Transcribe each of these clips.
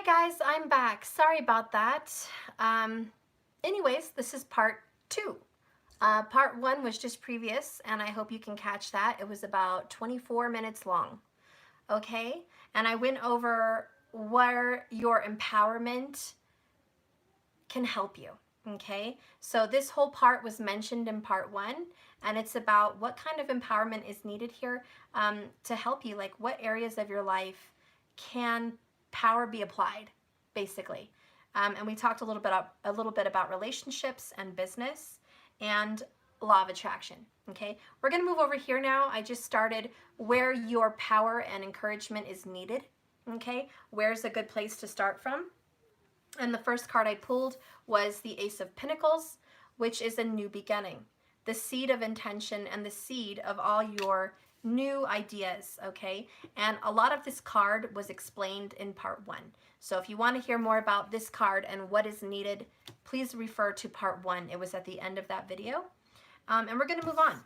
guys, I'm back. Sorry about that. Anyways, this is part 2. Part 1 was just previous, and I hope you can catch that. It was about 24 minutes long, okay? And I went over where your empowerment can help you, okay? So this whole part was mentioned in part 1, and it's about what kind of empowerment is needed here to help you, like what areas of your life can power be applied, basically. And we talked a little bit about relationships and business and law of attraction. Okay, we're going to move over here now. I just started where your power and encouragement is needed. Okay, where's a good place to start from? And the first card I pulled was the Ace of Pentacles, which is a new beginning, the seed of intention and the seed of all your new ideas, okay? And a lot of this card was explained in part 1. So if you want to hear more about this card and what is needed, please refer to part 1. It was at the end of that video. And we're going to move on,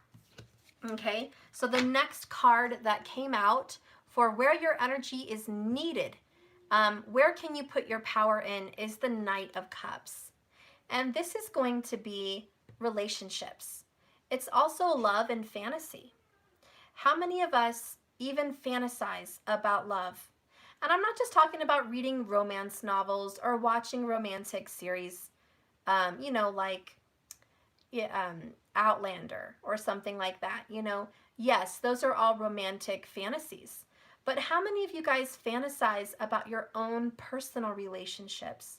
okay? So the next card that came out for where your energy is needed, where can you put your power in, is the Knight of Cups. And this is going to be relationships. It's also love and fantasy. How many of us even fantasize about love? And I'm not just talking about reading romance novels or watching romantic series, you know, like Outlander or something like that, you know. Yes, those are all romantic fantasies. But how many of you guys fantasize about your own personal relationships?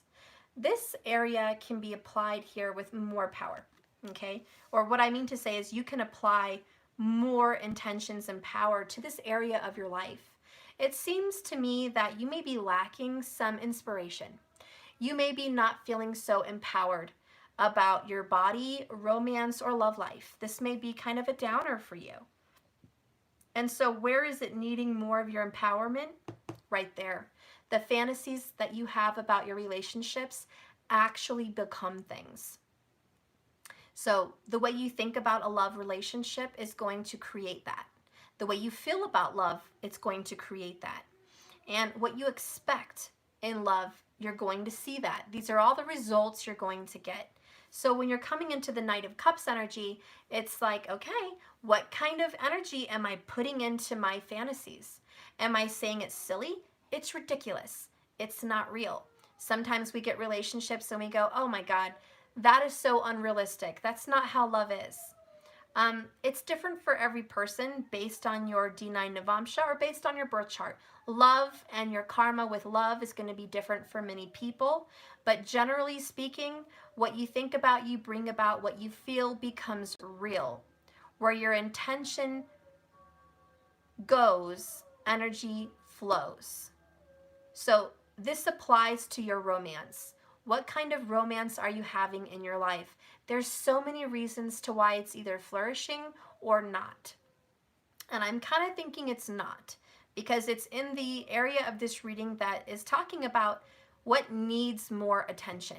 This area can be applied here with more power, okay? Or what I mean to say is you can apply more intentions and power to this area of your life. It seems to me that you may be lacking some inspiration. You may be not feeling so empowered about your body, romance, or love life. This may be kind of a downer for you. And so where is it needing more of your empowerment? Right there. The fantasies that you have about your relationships actually become things. So the way you think about a love relationship is going to create that. The way you feel about love, it's going to create that. And what you expect in love, you're going to see that. These are all the results you're going to get. So when you're coming into the Knight of Cups energy, it's like, okay, what kind of energy am I putting into my fantasies? Am I saying it's silly? It's ridiculous. It's not real. Sometimes we get relationships and we go, oh my God, that is so unrealistic. That's not how love is. It's different for every person based on your D9 Navamsha or based on your birth chart. Love and your karma with love is going to be different for many people. But generally speaking, what you think about, you bring about. What you feel becomes real. Where your intention goes, energy flows. So this applies to your romance. What kind of romance are you having in your life? There's so many reasons to why it's either flourishing or not. And I'm kind of thinking it's not, because it's in the area of this reading that is talking about what needs more attention.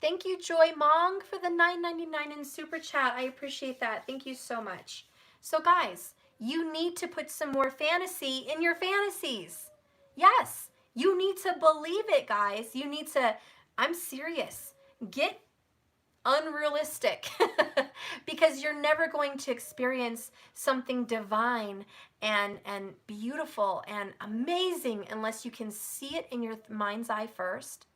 Thank you, Joy Mong, for the $9.99 in Super Chat. I appreciate that. Thank you so much. So guys, you need to put some more fantasy in your fantasies. Yes, you need to believe it, guys. You need to, I'm serious, get unrealistic because you're never going to experience something divine and beautiful and amazing unless you can see it in your mind's eye first,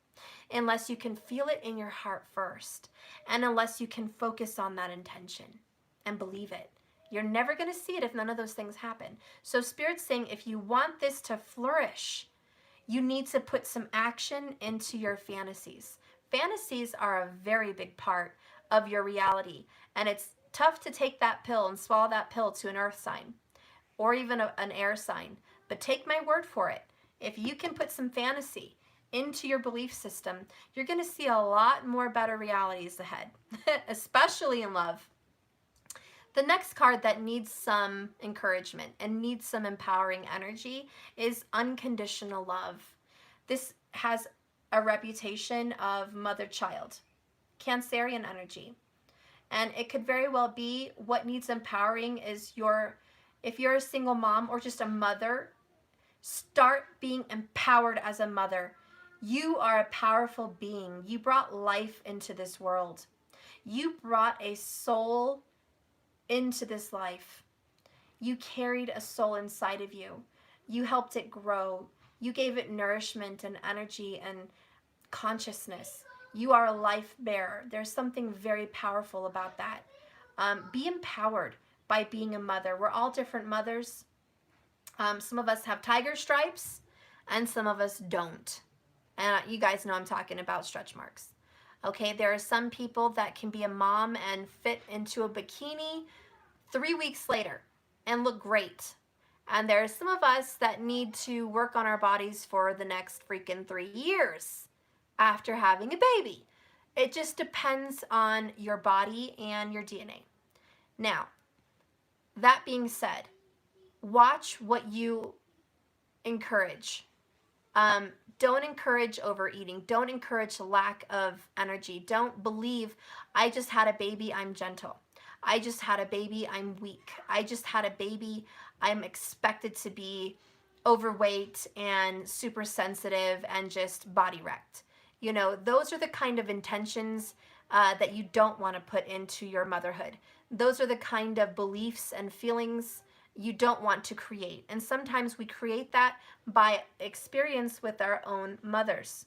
unless you can feel it in your heart first, and unless you can focus on that intention and believe it. You're never going to see it if none of those things happen. So Spirit's saying if you want this to flourish, you need to put some action into your fantasies. Fantasies are a very big part of your reality, and it's tough to take that pill and swallow that pill to an earth sign or even an air sign. But take my word for it. If you can put some fantasy into your belief system, you're going to see a lot more better realities ahead, especially in love. The next card that needs some encouragement and needs some empowering energy is unconditional love. This has a reputation of mother-child, Cancerian energy. And it could very well be what needs empowering is if you're a single mom or just a mother, start being empowered as a mother. You are a powerful being. You brought life into this world. You brought a soul into this life. You carried a soul inside of you. You helped it grow. You gave it nourishment and energy and consciousness. You are a life bearer. There's something very powerful about that. Be empowered by being a mother. We're all different mothers. Some of us have tiger stripes and some of us don't. And you guys know I'm talking about stretch marks. Okay, there are some people that can be a mom and fit into a bikini 3 weeks later and look great. And there are some of us that need to work on our bodies for the next freaking 3 years after having a baby. It just depends on your body and your DNA. Now, that being said, watch what you encourage. Don't encourage overeating. Don't encourage lack of energy. Don't believe, I just had a baby, I'm gentle. I just had a baby, I'm weak. I just had a baby, I'm expected to be overweight and super sensitive and just body wrecked. You know, those are the kind of intentions that you don't want to put into your motherhood. Those are the kind of beliefs and feelings you don't want to create. And sometimes we create that by experience with our own mothers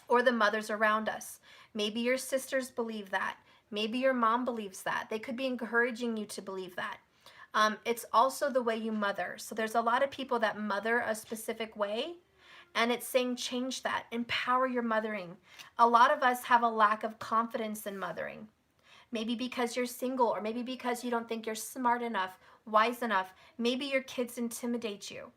or the mothers around us. Maybe your sisters believe that. Maybe your mom believes that. They could be encouraging you to believe that. It's also the way you mother. So there's a lot of people that mother a specific way, and it's saying change that. Empower your mothering. A lot of us have a lack of confidence in mothering. Maybe because you're single, or maybe because you don't think you're smart enough, wise enough. Maybe your kids intimidate you.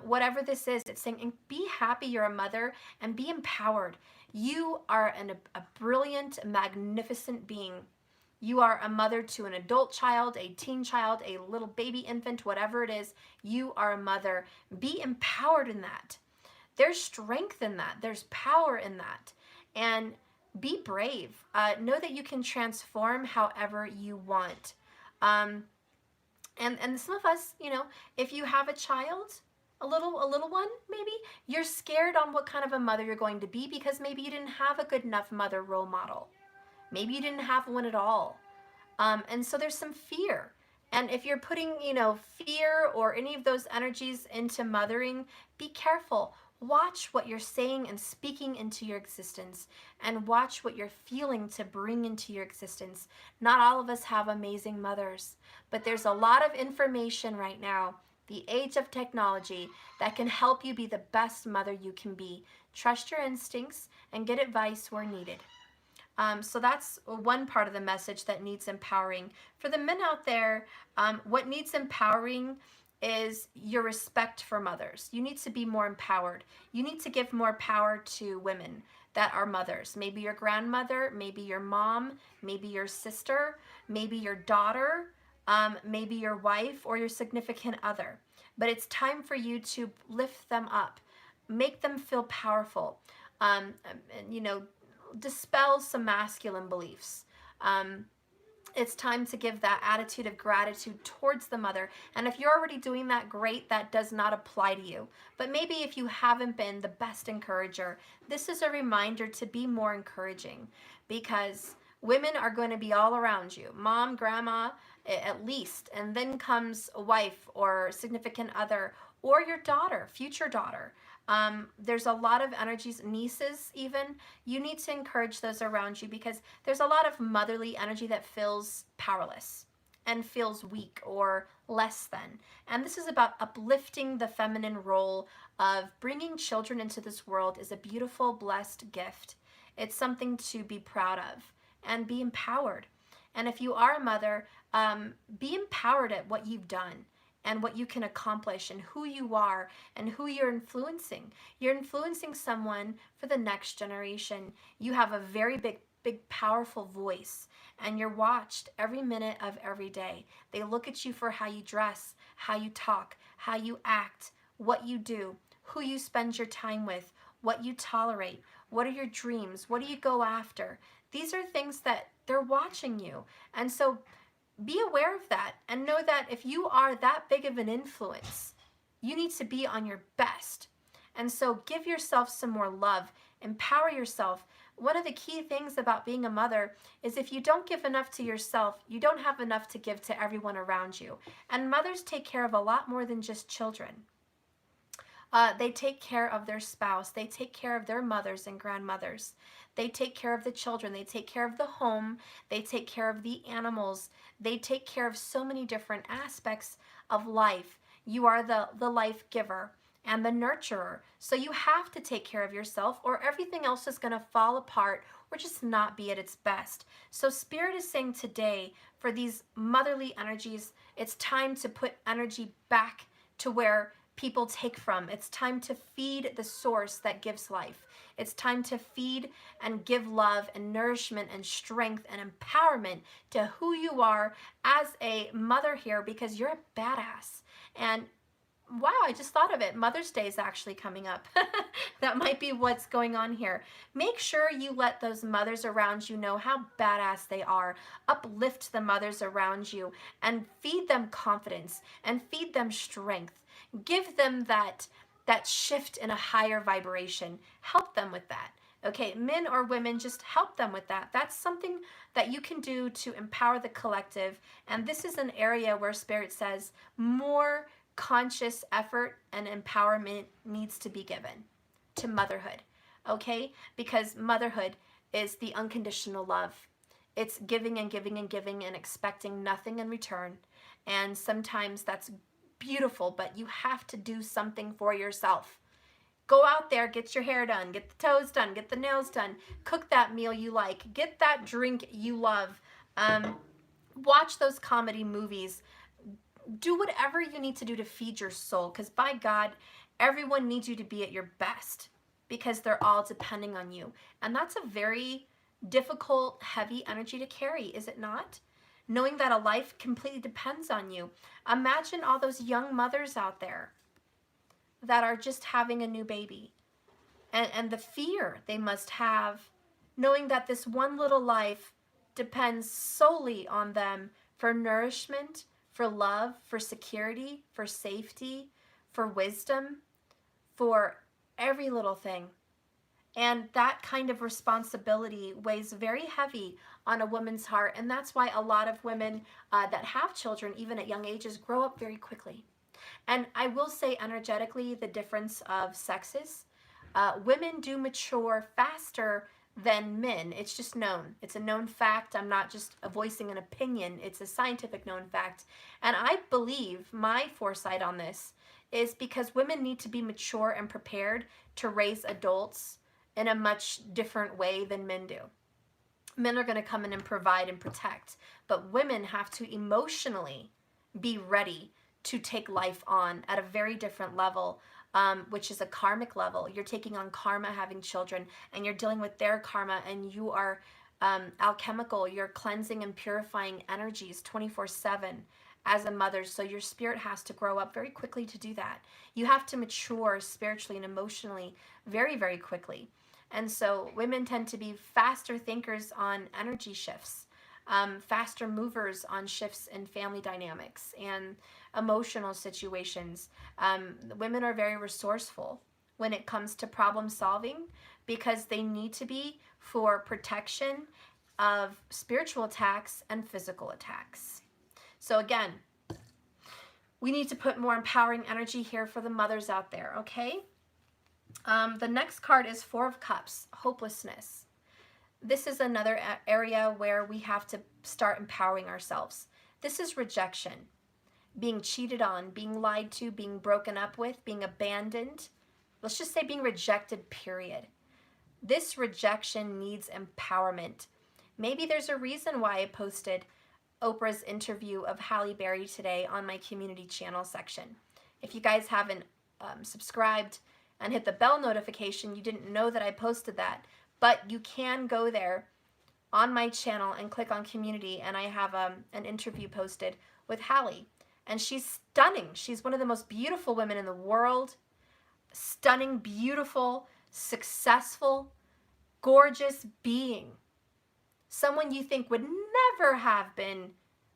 Whatever this is, it's saying be happy you're a mother and be empowered. You are a brilliant, magnificent being. You are a mother to an adult child, a teen child, a little baby infant, whatever it is. You are a mother. Be empowered in that. There's strength in that. There's power in that. And be brave. Know that you can transform however you want. And some of us, you know, if you have a child, a little one, maybe you're scared on what kind of a mother you're going to be because maybe you didn't have a good enough mother role model. Maybe you didn't have one at all. And so there's some fear. And if you're putting, you know, fear or any of those energies into mothering, be careful. Watch what you're saying and speaking into your existence, and watch what you're feeling to bring into your existence. Not all of us have amazing mothers, but there's a lot of information right now, the age of technology, that can help you be the best mother you can be. Trust your instincts and get advice where needed. So that's one part of the message that needs empowering. For the men out there, what needs empowering is your respect for mothers. You need to be more empowered. You need to give more power to women that are mothers. Maybe your grandmother, maybe your mom, maybe your sister, maybe your daughter, maybe your wife or your significant other. But it's time for you to lift them up, make them feel powerful, you know, dispel some masculine beliefs. It's time to give that attitude of gratitude towards the mother. And if you're already doing that, great, that does not apply to you. But maybe if you haven't been the best encourager, this is a reminder to be more encouraging, because women are going to be all around you. Mom, grandma, at least. And then comes a wife or significant other or your daughter, future daughter. There's a lot of energies, nieces even. You need to encourage those around you, because there's a lot of motherly energy that feels powerless and feels weak or less than. And this is about uplifting the feminine role of bringing children into this world is a beautiful, blessed gift. It's something to be proud of and be empowered. And if you are a mother, be empowered at what you've done and what you can accomplish and who you are and who you're influencing. You're influencing someone for the next generation. You have a very big, powerful voice, and you're watched every minute of every day. They look at you for how you dress, how you talk, how you act, what you do, who you spend your time with, what you tolerate, what are your dreams, what do you go after. These are things that they're watching you. And so be aware of that and know that if you are that big of an influence, you need to be on your best. And so give yourself some more love, empower yourself. One of the key things about being a mother is if you don't give enough to yourself, you don't have enough to give to everyone around you. And mothers take care of a lot more than just children. They take care of their spouse. They take care of their mothers and grandmothers. They take care of the children. They take care of the home. They take care of the animals. They take care of so many different aspects of life. You are the life giver and the nurturer. So you have to take care of yourself, or everything else is going to fall apart or just not be at its best. So Spirit is saying today, for these motherly energies, it's time to put energy back to where people take from. It's time to feed the source that gives life. It's time to feed and give love and nourishment and strength and empowerment to who you are as a mother here, because you're a badass. And wow, I just thought of it. Mother's Day is actually coming up. That might be what's going on here. Make sure you let those mothers around you know how badass they are. Uplift the mothers around you and feed them confidence and feed them strength. Give them that shift in a higher vibration. Help them with that. Okay, men or women, just help them with that. That's something that you can do to empower the collective. And this is an area where Spirit says more conscious effort and empowerment needs to be given to motherhood. Okay, because motherhood is the unconditional love. It's giving and giving and giving and expecting nothing in return. And sometimes that's beautiful, but you have to do something for yourself. Go out there, get your hair done, get the toes done, get the nails done, cook that meal you like, get that drink you love, watch those comedy movies, do whatever you need to do to feed your soul, because by God, everyone needs you to be at your best, because they're all depending on you. And that's a very difficult, heavy energy to carry, is it not? Knowing that a life completely depends on you. Imagine all those young mothers out there that are just having a new baby, and the fear they must have, knowing that this one little life depends solely on them for nourishment, for love, for security, for safety, for wisdom, for every little thing. And that kind of responsibility weighs very heavy on a woman's heart. And that's why a lot of women that have children, even at young ages, grow up very quickly. And I will say energetically, the difference of sexes, women do mature faster than men. It's just known. It's a known fact. I'm not just voicing an opinion. It's a scientific known fact. And I believe my foresight on this is because women need to be mature and prepared to raise adults in a much different way than men do. Men are going to come in and provide and protect, but women have to emotionally be ready to take life on at a very different level, which is a karmic level. You're taking on karma having children, and you're dealing with their karma, and you are alchemical. You're cleansing and purifying energies 24/7 as a mother. So your spirit has to grow up very quickly to do that. You have to mature spiritually and emotionally very, very quickly. And so women tend to be faster thinkers on energy shifts, faster movers on shifts in family dynamics and emotional situations. Women are very resourceful when it comes to problem solving, because they need to be for protection of spiritual attacks and physical attacks. So again, we need to put more empowering energy here for the mothers out there, okay? The next card is Four of Cups, hopelessness. This is another area where we have to start empowering ourselves. This is rejection, being cheated on, being lied to, being broken up with, being abandoned. Let's just say being rejected, period. This rejection needs empowerment. Maybe there's a reason why I posted Oprah's interview of Halle Berry today on my community channel section. If you guys haven't subscribed and hit the bell notification, you didn't know that I posted that. But you can go there on my channel and click on community, and I have an interview posted with Halle. And she's stunning. She's one of the most beautiful women in the world. Stunning, beautiful, successful, gorgeous being. Someone you think would never have been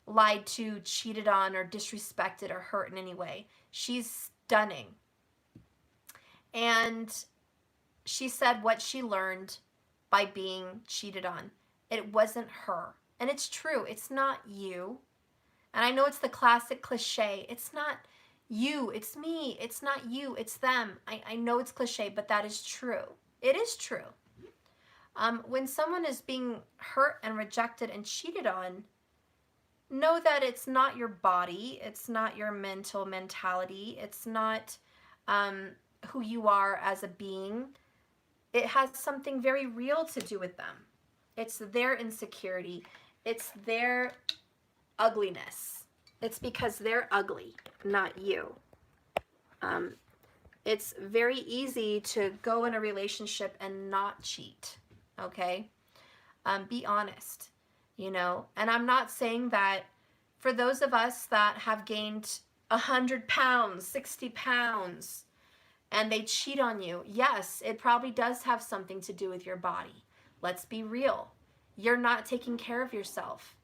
lied to, cheated on, or disrespected or hurt in any way. She's stunning. And she said what she learned by being cheated on. It wasn't her. And it's true. It's not you. And I know it's the classic cliche. It's not you. It's me. It's not you. It's them. I know it's cliche, but that is true. It is true. When someone is being hurt and rejected and cheated on, know that it's not your body. It's not your mentality. It's not who you are as a being. It has something very real to do with them. It's their insecurity. It's their ugliness. It's because they're ugly, not you. It's very easy to go in a relationship and not cheat, okay? Be honest, you know? And I'm not saying that for those of us that have gained 100 pounds, 60 pounds, and they cheat on you, yes, it probably does have something to do with your body. Let's be real. You're not taking care of yourself.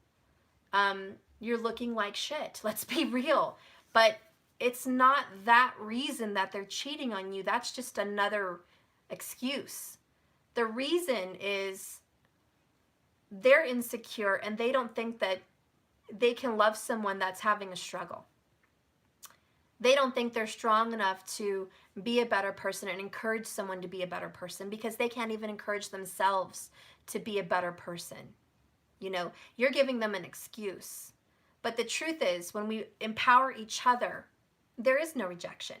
You're looking like shit. Let's be real. But it's not that reason that they're cheating on you. That's just another excuse. The reason is they're insecure and they don't think that they can love someone that's having a struggle. They don't think they're strong enough to be a better person and encourage someone to be a better person because they can't even encourage themselves to be a better person. You know, you're giving them an excuse. But the truth is, when we empower each other, there is no rejection.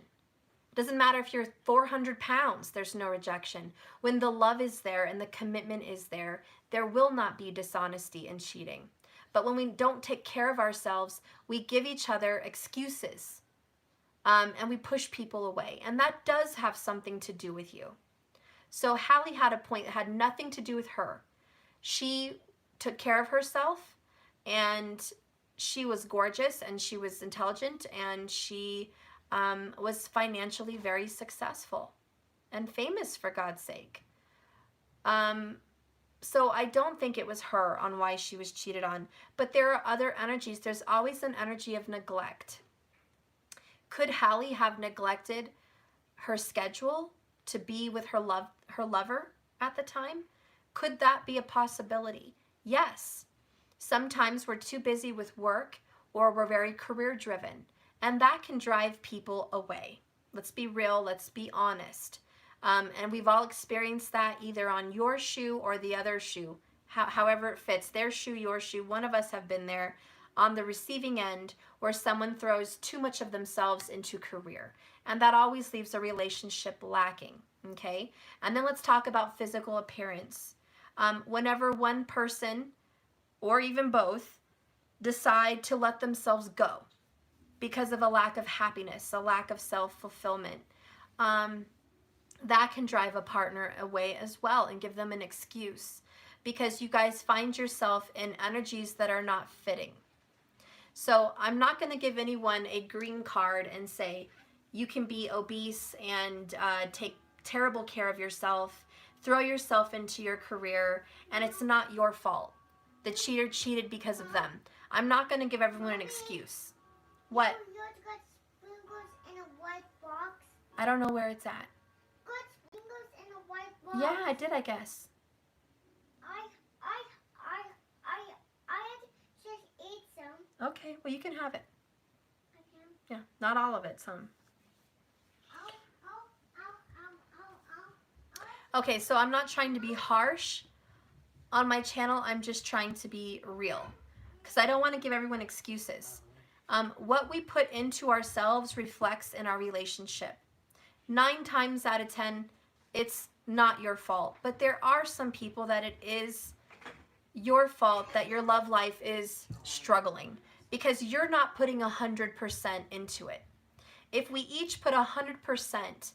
It doesn't matter if you're 400 pounds, there's no rejection. When the love is there and the commitment is there, there will not be dishonesty and cheating. But when we don't take care of ourselves, we give each other excuses. And we push people away. And that does have something to do with you. So Hallie had a point that had nothing to do with her. She took care of herself, and she was gorgeous, and she was intelligent, and she was financially very successful and famous, for God's sake. So I don't think it was her on why she was cheated on. But there are other energies. There's always an energy of neglect. Could Hallie have neglected her schedule to be with her lover at the time? Could that be a possibility? Yes. Sometimes we're too busy with work or we're very career driven, and that can drive people away. Let's be real. Let's be honest. And we've all experienced that either on your shoe or the other shoe, however it fits, their shoe, your shoe. One of us have been there on the receiving end where someone throws too much of themselves into career. And that always leaves a relationship lacking, okay? And then let's talk about physical appearance. Whenever one person, or even both, decide to let themselves go because of a lack of happiness, a lack of self-fulfillment, that can drive a partner away as well and give them an excuse because you guys find yourself in energies that are not fitting. So I'm not going to give anyone a green card and say you can be obese and take terrible care of yourself, throw yourself into your career, and it's not your fault. The cheater cheated because of them. I'm not going to give everyone an excuse. What? Yours got sprinkles in a white box. I don't know where it's at. Got sprinkles in a white box. Yeah, I did, I guess. I just ate some. Okay, well you can have it. I can. Yeah, not all of it, some. Okay, so I'm not trying to be harsh on my channel. I'm just trying to be real because I don't want to give everyone excuses. What we put into ourselves reflects in our relationship. 9 times out of 10, it's not your fault. But there are some people that it is your fault that your love life is struggling because you're not putting 100% into it. If we each put 100%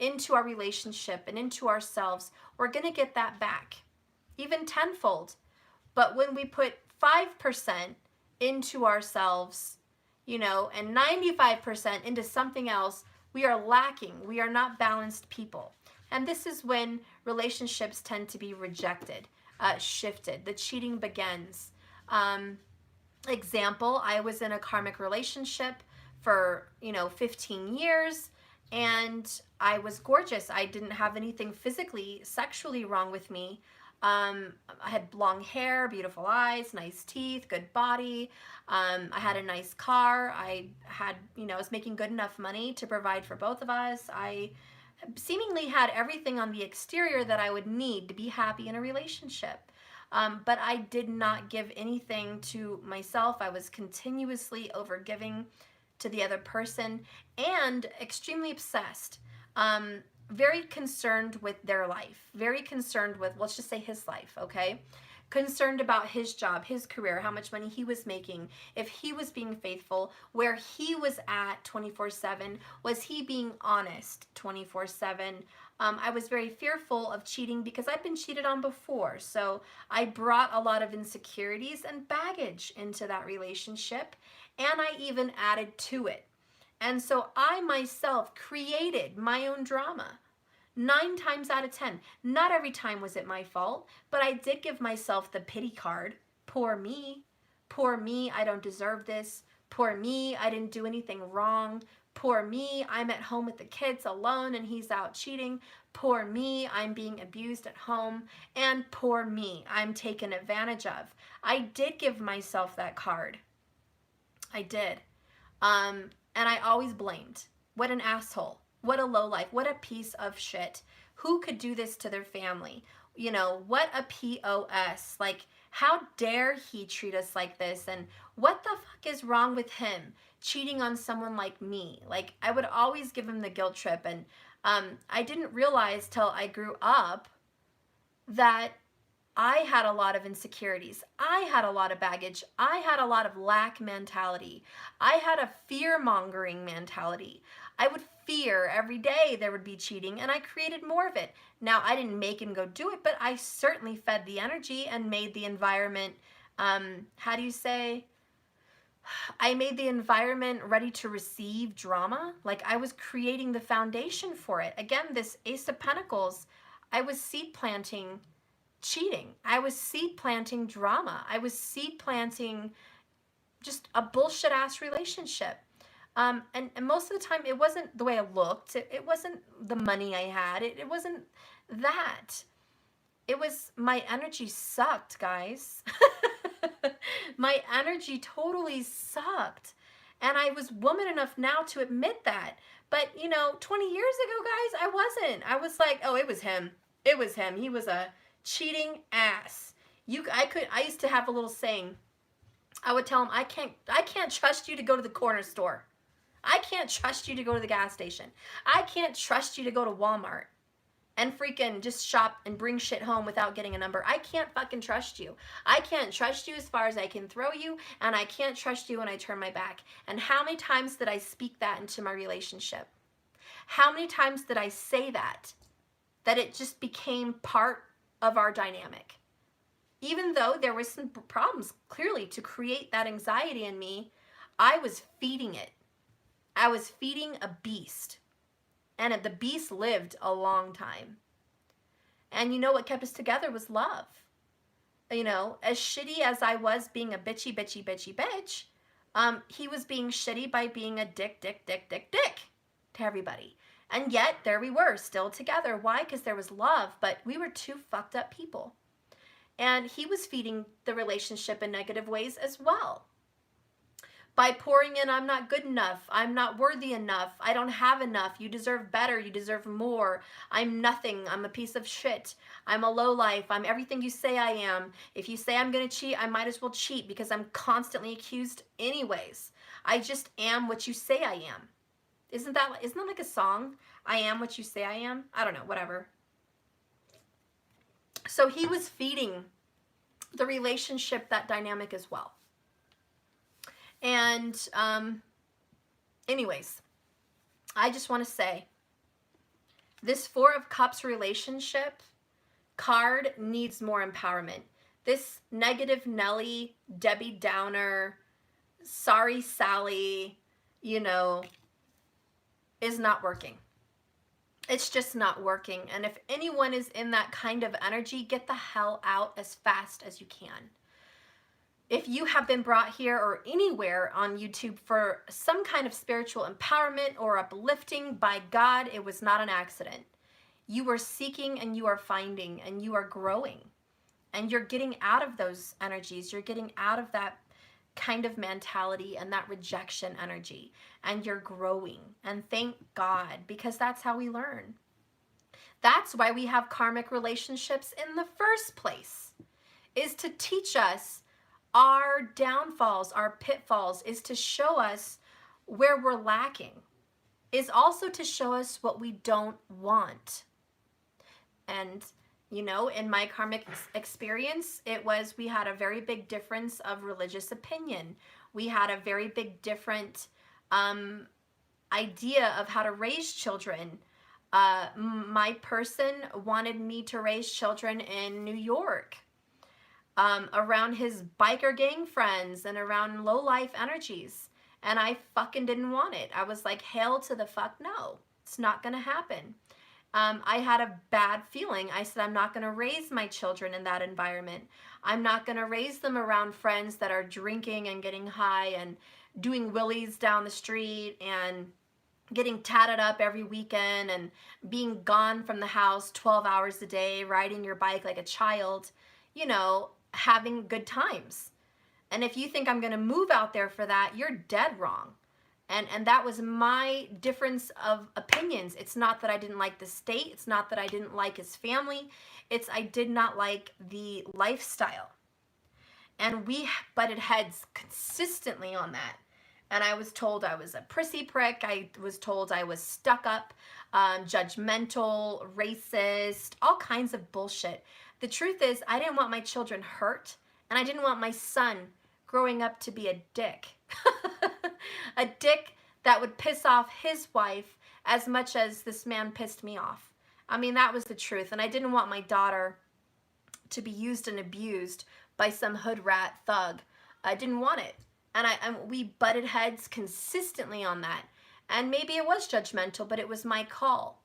into our relationship and into ourselves, we're going to get that back, even tenfold. But when we put 5% into ourselves, you know, and 95% into something else, we are lacking. We are not balanced people. And this is when relationships tend to be rejected, shifted. The cheating begins. Example, I was in a karmic relationship for, 15 years, and I was gorgeous. I didn't have anything physically, sexually wrong with me. I had long hair, beautiful eyes, nice teeth, good body. I had a nice car. I had, I was making good enough money to provide for both of us. I seemingly had everything on the exterior that I would need to be happy in a relationship. But I did not give anything to myself. I was continuously overgiving to the other person and extremely obsessed. Very concerned with their life, very concerned with, let's just say his life, okay? Concerned about his job, his career, how much money he was making, if he was being faithful, where he was at 24/7, was he being honest 24/7? I was very fearful of cheating because I'd been cheated on before. So I brought a lot of insecurities and baggage into that relationship, and I even added to it. And so I myself created my own drama. 9 times out of 10. Not every time was it my fault, but I did give myself the pity card. Poor me. Poor me, I don't deserve this. Poor me, I didn't do anything wrong. Poor me, I'm at home with the kids alone and he's out cheating. Poor me, I'm being abused at home. And poor me, I'm taken advantage of. I did give myself that card. I did. And I always blamed. What an asshole. What a lowlife. What a piece of shit. Who could do this to their family? What a POS. Like, how dare he treat us like this? And what the fuck is wrong with him cheating on someone like me? Like, I would always give him the guilt trip. And I didn't realize till I grew up that I had a lot of insecurities. I had a lot of baggage. I had a lot of lack mentality. I had a fear-mongering mentality. I would fear every day there would be cheating, and I created more of it. Now, I didn't make him go do it, but I certainly fed the energy and made the environment, how do you say? I made the environment ready to receive drama. Like, I was creating the foundation for it. Again, this Ace of Pentacles, I was seed planting cheating. I was seed planting drama. I was seed planting just a bullshit ass relationship. And most of the time, it wasn't the way I looked. It wasn't the money I had. It wasn't that. It was my energy sucked, guys. My energy totally sucked. And I was woman enough now to admit that. But, 20 years ago, guys, I wasn't. I was like, oh, it was him. It was him. He was a cheating ass. I used to have a little saying. I would tell him, I can't trust you to go to the corner store. I can't trust you to go to the gas station. I can't trust you to go to Walmart and freaking just shop and bring shit home without getting a number. I can't fucking trust you. I can't trust you as far as I can throw you, and I can't trust you when I turn my back. And how many times did I speak that into my relationship? How many times did I say that it just became part of our dynamic? Even though there was some problems, clearly, to create that anxiety in me, I was feeding it. I was feeding a beast. And the beast lived a long time. And what kept us together was love. As shitty as I was being a bitchy bitch, he was being shitty by being a dick to everybody. And yet, there we were, still together. Why? Because there was love, but we were two fucked up people. And he was feeding the relationship in negative ways as well. By pouring in, I'm not good enough, I'm not worthy enough, I don't have enough, you deserve better, you deserve more, I'm nothing, I'm a piece of shit, I'm a lowlife, I'm everything you say I am. If you say I'm gonna cheat, I might as well cheat because I'm constantly accused anyways. I just am what you say I am. Isn't that like a song? I am what you say I am? I don't know, whatever. So he was feeding the relationship, that dynamic as well. And anyways, I just want to say, this Four of Cups relationship card needs more empowerment. This negative Nelly, Debbie Downer, sorry Sally, is not working. It's just not working. And if anyone is in that kind of energy, get the hell out as fast as you can. If you have been brought here or anywhere on YouTube for some kind of spiritual empowerment or uplifting, by God, it was not an accident. You are seeking and you are finding and you are growing. And you're getting out of those energies. You're getting out of that kind of mentality and that rejection energy. And you're growing. And thank God, because that's how we learn. That's why we have karmic relationships in the first place, is to teach us our downfalls, our pitfalls, is to show us where we're lacking, is also to show us what we don't want. And, you know, in my karmic experience, it was, we had a very big difference of religious opinion. We had a very big different idea of how to raise children. My person wanted me to raise children in New York, around his biker gang friends and around low-life energies. And I fucking didn't want it. I was like, hell to the fuck no. It's not gonna happen. I had a bad feeling. I said, I'm not gonna raise my children in that environment. I'm not gonna raise them around friends that are drinking and getting high and doing willies down the street and getting tatted up every weekend and being gone from the house 12 hours a day, riding your bike like a child, you know, having good times. And if you think I'm going to move out there for that, you're dead wrong. And that was my difference of opinions. It's not that I didn't like the state. It's not that I didn't like his family. It's I did not like the lifestyle. And we butted heads consistently on that. And I was told I was a prissy prick. I was told I was stuck up, judgmental, racist, all kinds of bullshit. The truth is, I didn't want my children hurt, and I didn't want my son growing up to be a dick. A dick that would piss off his wife as much as this man pissed me off. I mean, that was the truth. And I didn't want my daughter to be used and abused by some hood rat thug. I didn't want it. And we butted heads consistently on that. And maybe it was judgmental, but it was my call.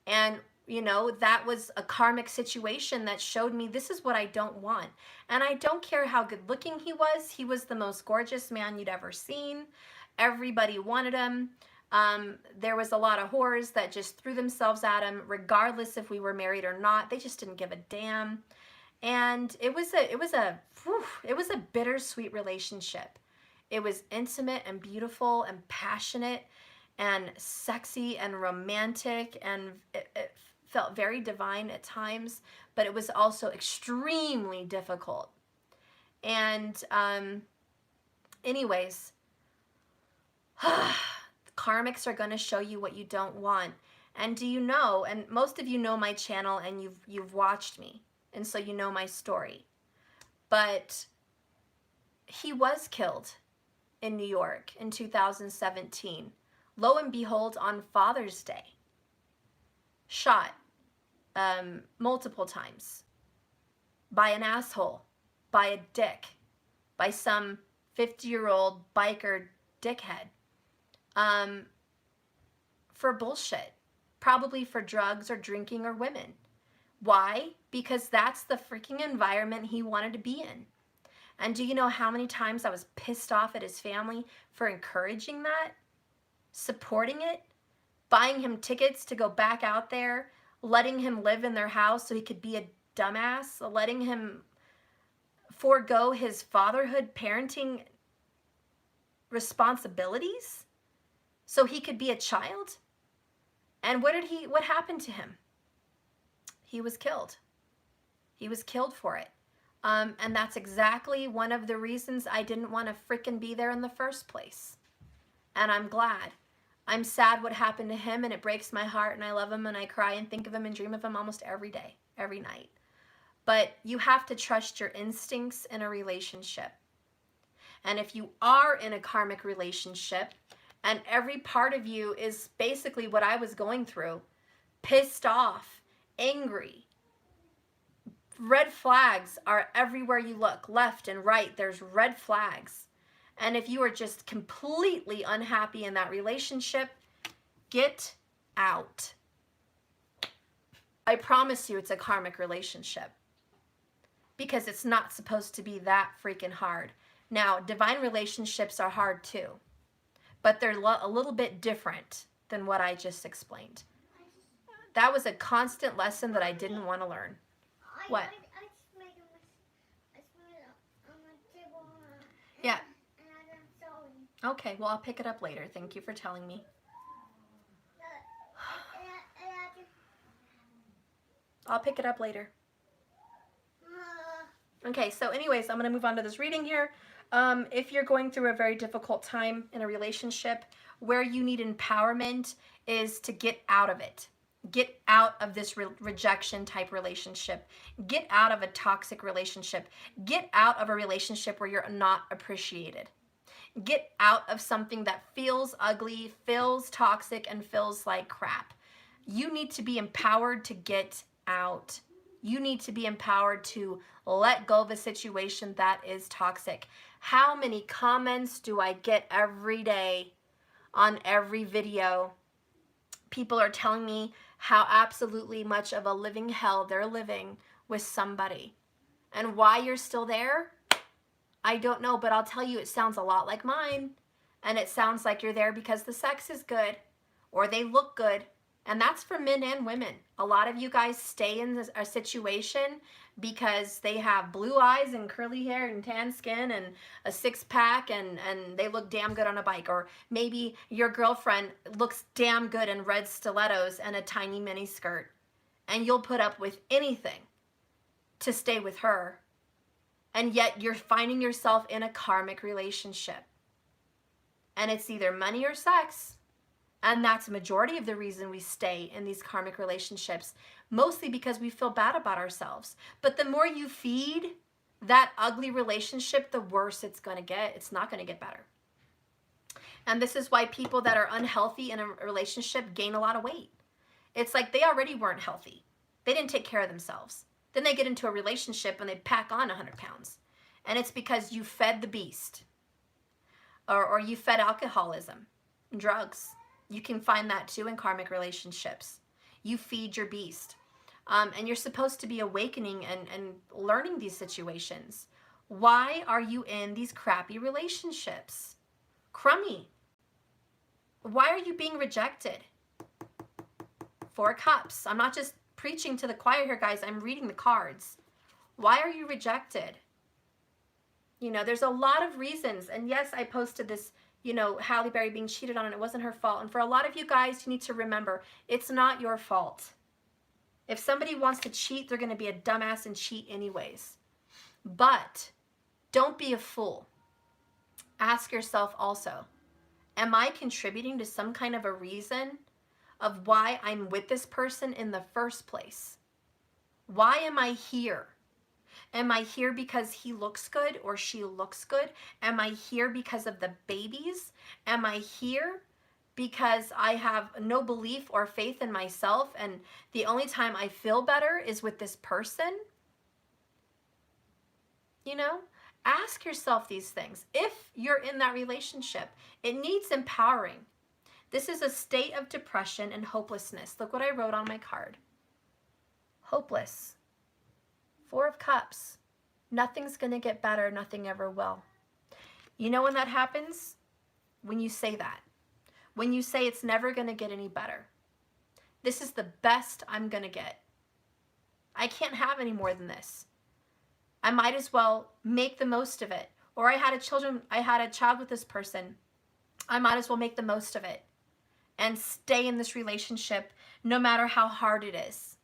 And, you know, that was a karmic situation that showed me this is what I don't want. And I don't care how good looking he was. He was the most gorgeous man you'd ever seen. Everybody wanted him. There was a lot of whores that just threw themselves at him, regardless if we were married or not. They just didn't give a damn. And it was a bittersweet relationship. It was intimate and beautiful and passionate and sexy and romantic, and it felt very divine at times, but it was also extremely difficult. And anyways, karmics are going to show you what you don't want. And do you know, and most of you know my channel and you've watched me, and so you know my story. But he was killed in New York in 2017. Lo and behold, on Father's Day. Shot multiple times by an asshole, by a dick, by some 50-year-old biker dickhead, for bullshit, probably for drugs or drinking or women. Why? Because that's the freaking environment he wanted to be in. And do you know how many times I was pissed off at his family for encouraging that, supporting it, buying him tickets to go back out there, letting him live in their house so he could be a dumbass, letting him forego his fatherhood parenting responsibilities so he could be a child? And what happened to him? He was killed. He was killed for it. And that's exactly one of the reasons I didn't want to frickin' be there in the first place. And I'm glad. I'm sad what happened to him, and it breaks my heart, and I love him, and I cry and think of him and dream of him almost every day, every night. But you have to trust your instincts in a relationship. And if you are in a karmic relationship, and every part of you is basically what I was going through, pissed off, angry, red flags are everywhere you look, left and right, there's red flags. And if you are just completely unhappy in that relationship, get out. I promise you it's a karmic relationship, because it's not supposed to be that freaking hard. Now, divine relationships are hard too, but they're a little bit different than what I just explained. That was a constant lesson that I didn't want to learn. What? I just made a on the table. Yeah. And I done sewing. Okay, well, I'll pick it up later. Thank you for telling me. I'll pick it up later. Okay, so anyways, I'm going to move on to this reading here. If you're going through a very difficult time in a relationship, where you need empowerment is to get out of it. Get out of this rejection type relationship. Get out of a toxic relationship. Get out of a relationship where you're not appreciated. Get out of something that feels ugly, feels toxic, and feels like crap. You need to be empowered to get out. You need to be empowered to let go of a situation that is toxic. How many comments do I get every day on every video? People are telling me how absolutely much of a living hell they're living with somebody. And why you're still there, I don't know, but I'll tell you, it sounds a lot like mine. And it sounds like you're there because the sex is good or they look good. And that's for men and women. A lot of you guys stay in a situation because they have blue eyes and curly hair and tan skin and a six-pack and they look damn good on a bike. Or maybe your girlfriend looks damn good in red stilettos and a tiny mini skirt. And you'll put up with anything to stay with her. And yet you're finding yourself in a karmic relationship. And it's either money or sex. And that's a majority of the reason we stay in these karmic relationships, mostly because we feel bad about ourselves. But the more you feed that ugly relationship, the worse it's going to get. It's not going to get better. And this is why people that are unhealthy in a relationship gain a lot of weight. It's like they already weren't healthy. They didn't take care of themselves. Then they get into a relationship and they pack on 100 pounds. And it's because you fed the beast. Or you fed alcoholism, drugs. You can find that too in karmic relationships. You feed your beast. And you're supposed to be awakening and learning these situations. Why are you in these crappy relationships? Crummy. Why are you being rejected? 4 cups. I'm not just preaching to the choir here, guys. I'm reading the cards. Why are you rejected? You know, there's a lot of reasons. And yes, I posted this, you know, Halle Berry being cheated on and it wasn't her fault. And for a lot of you guys, you need to remember, it's not your fault. If somebody wants to cheat, they're going to be a dumbass and cheat anyways. But don't be a fool. Ask yourself also, am I contributing to some kind of a reason of why I'm with this person in the first place? Why am I here? Am I here because he looks good or she looks good? Am I here because of the babies? Am I here because I have no belief or faith in myself and the only time I feel better is with this person? You know, ask yourself these things. If you're in that relationship, it needs empowering. This is a state of depression and hopelessness. Look what I wrote on my card. Hopeless. 4 of Cups. Nothing's going to get better. Nothing ever will. You know when that happens? When you say that. When you say it's never going to get any better. This is the best I'm going to get. I can't have any more than this. I might as well make the most of it. Or I had a child with this person. I might as well make the most of it and stay in this relationship no matter how hard it is.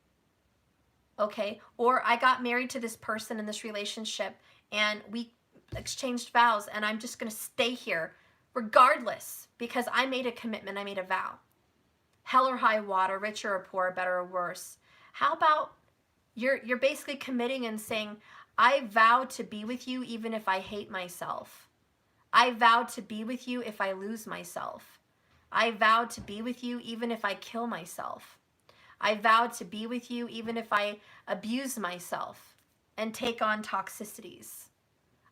Okay? Or I got married to this person in this relationship and we exchanged vows and I'm just going to stay here regardless because I made a commitment, I made a vow. Hell or high water, rich or poor, better or worse. How about you're basically committing and saying, I vow to be with you even if I hate myself. I vow to be with you if I lose myself. I vow to be with you even if I kill myself. I vow to be with you even if I abuse myself and take on toxicities.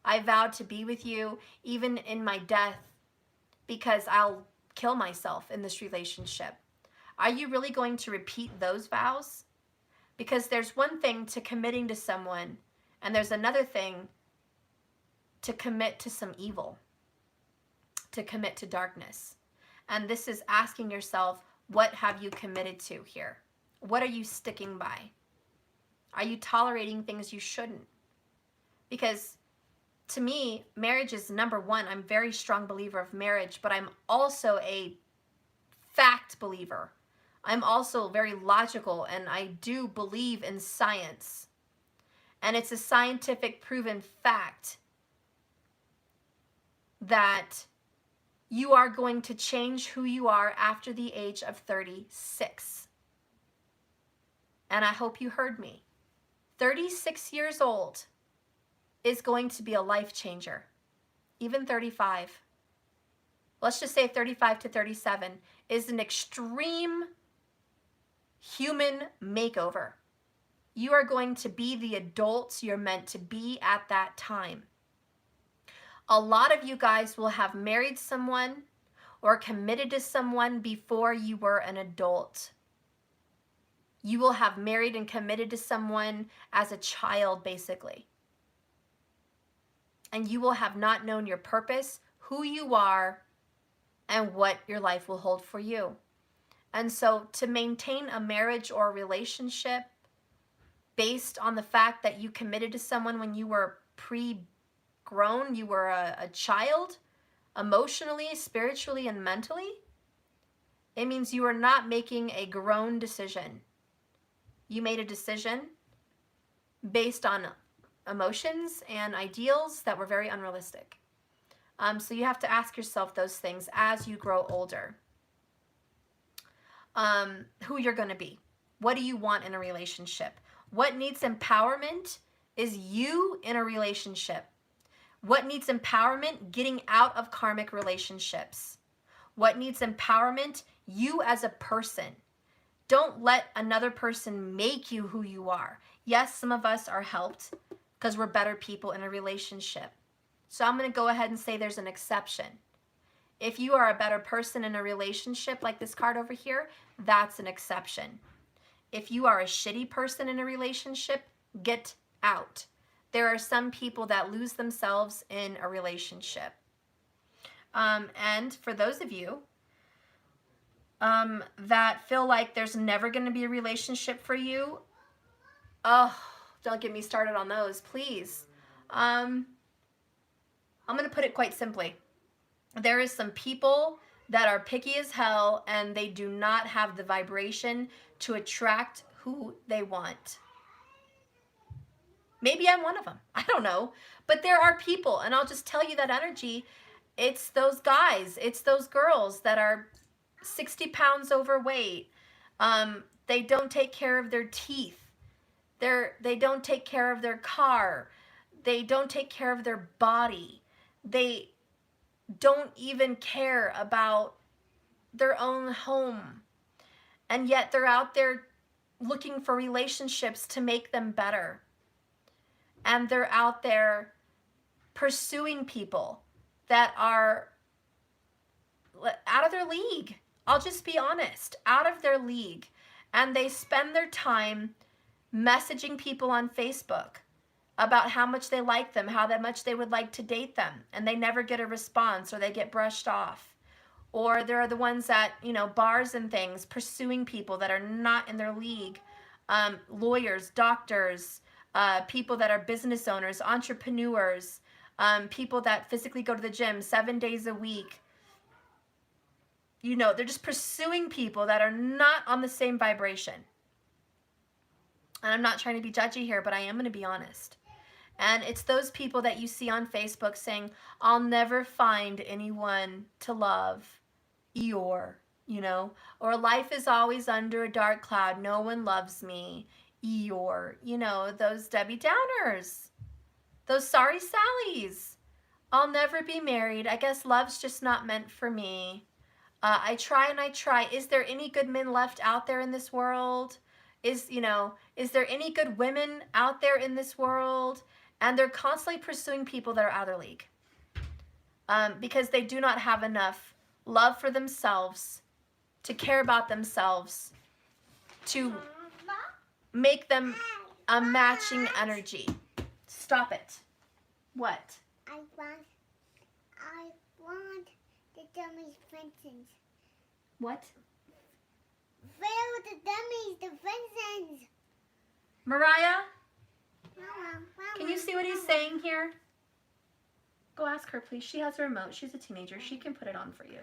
I vow to be with you even in my death because I'll kill myself in this relationship. Are you really going to repeat those vows? Because there's one thing to committing to someone and there's another thing to commit to some evil, to commit to darkness. And this is asking yourself, what have you committed to here? What are you sticking by? Are you tolerating things you shouldn't? Because to me, marriage is number one. I'm a very strong believer of marriage, but I'm also a fact believer. I'm also very logical, and I do believe in science. And it's a scientific proven fact that you are going to change who you are after the age of 36. And I hope you heard me. 36 years old is going to be a life changer. Even 35. Let's just say 35 to 37 is an extreme human makeover. You are going to be the adults you're meant to be at that time. A lot of you guys will have married someone or committed to someone before you were an adult. You will have married and committed to someone as a child, basically. And you will have not known your purpose, who you are, and what your life will hold for you. And so to maintain a marriage or a relationship based on the fact that you committed to someone when you were pre-grown, you were a child, emotionally, spiritually, and mentally, it means you are not making a grown decision. You made a decision based on emotions and ideals that were very unrealistic. So you have to ask yourself those things as you grow older. Who you're going to be. What do you want in a relationship? What needs empowerment is you in a relationship. What needs empowerment? Getting out of karmic relationships. What needs empowerment? You as a person. Don't let another person make you who you are. Yes, some of us are helped because we're better people in a relationship. So I'm going to go ahead and say there's an exception. If you are a better person in a relationship, like this card over here, that's an exception. If you are a shitty person in a relationship, get out. There are some people that lose themselves in a relationship. And for those of you that feel like there's never going to be a relationship for you, oh, don't get me started on those, please. I'm going to put it quite simply. There is some people that are picky as hell, and they do not have the vibration to attract who they want. Maybe I'm one of them. I don't know. But there are people, and I'll just tell you that energy, it's those guys, it's those girls that are 60 pounds overweight. They don't take care of their teeth. They don't take care of their car. They don't take care of their body. They don't even care about their own home. And yet they're out there looking for relationships to make them better. And they're out there pursuing people that are out of their league. I'll just be honest, out of their league. And they spend their time messaging people on Facebook about how much they like them, how much they would like to date them, and they never get a response, or they get brushed off. Or there are the ones that, bars and things, pursuing people that are not in their league, lawyers, doctors, people that are business owners, entrepreneurs, people that physically go to the gym 7 days a week. They're just pursuing people that are not on the same vibration. And I'm not trying to be judgy here, but I am going to be honest. And it's those people that you see on Facebook saying, I'll never find anyone to love Eeyore, or life is always under a dark cloud. No one loves me, Eeyore. Those Debbie Downers, those sorry Sallys. I'll never be married. I guess love's just not meant for me. I try and I try. Is there any good men left out there in this world? Is there any good women out there in this world? And they're constantly pursuing people that are out of their league because they do not have enough love for themselves, to care about themselves, to make them a matching energy. Stop it. What? I want the dummies Vincent. What? Where the dummies, the Vincent? Mariah, Mama, can you see what he's saying here? Go ask her, please. She has a remote. She's a teenager. She can put it on for you.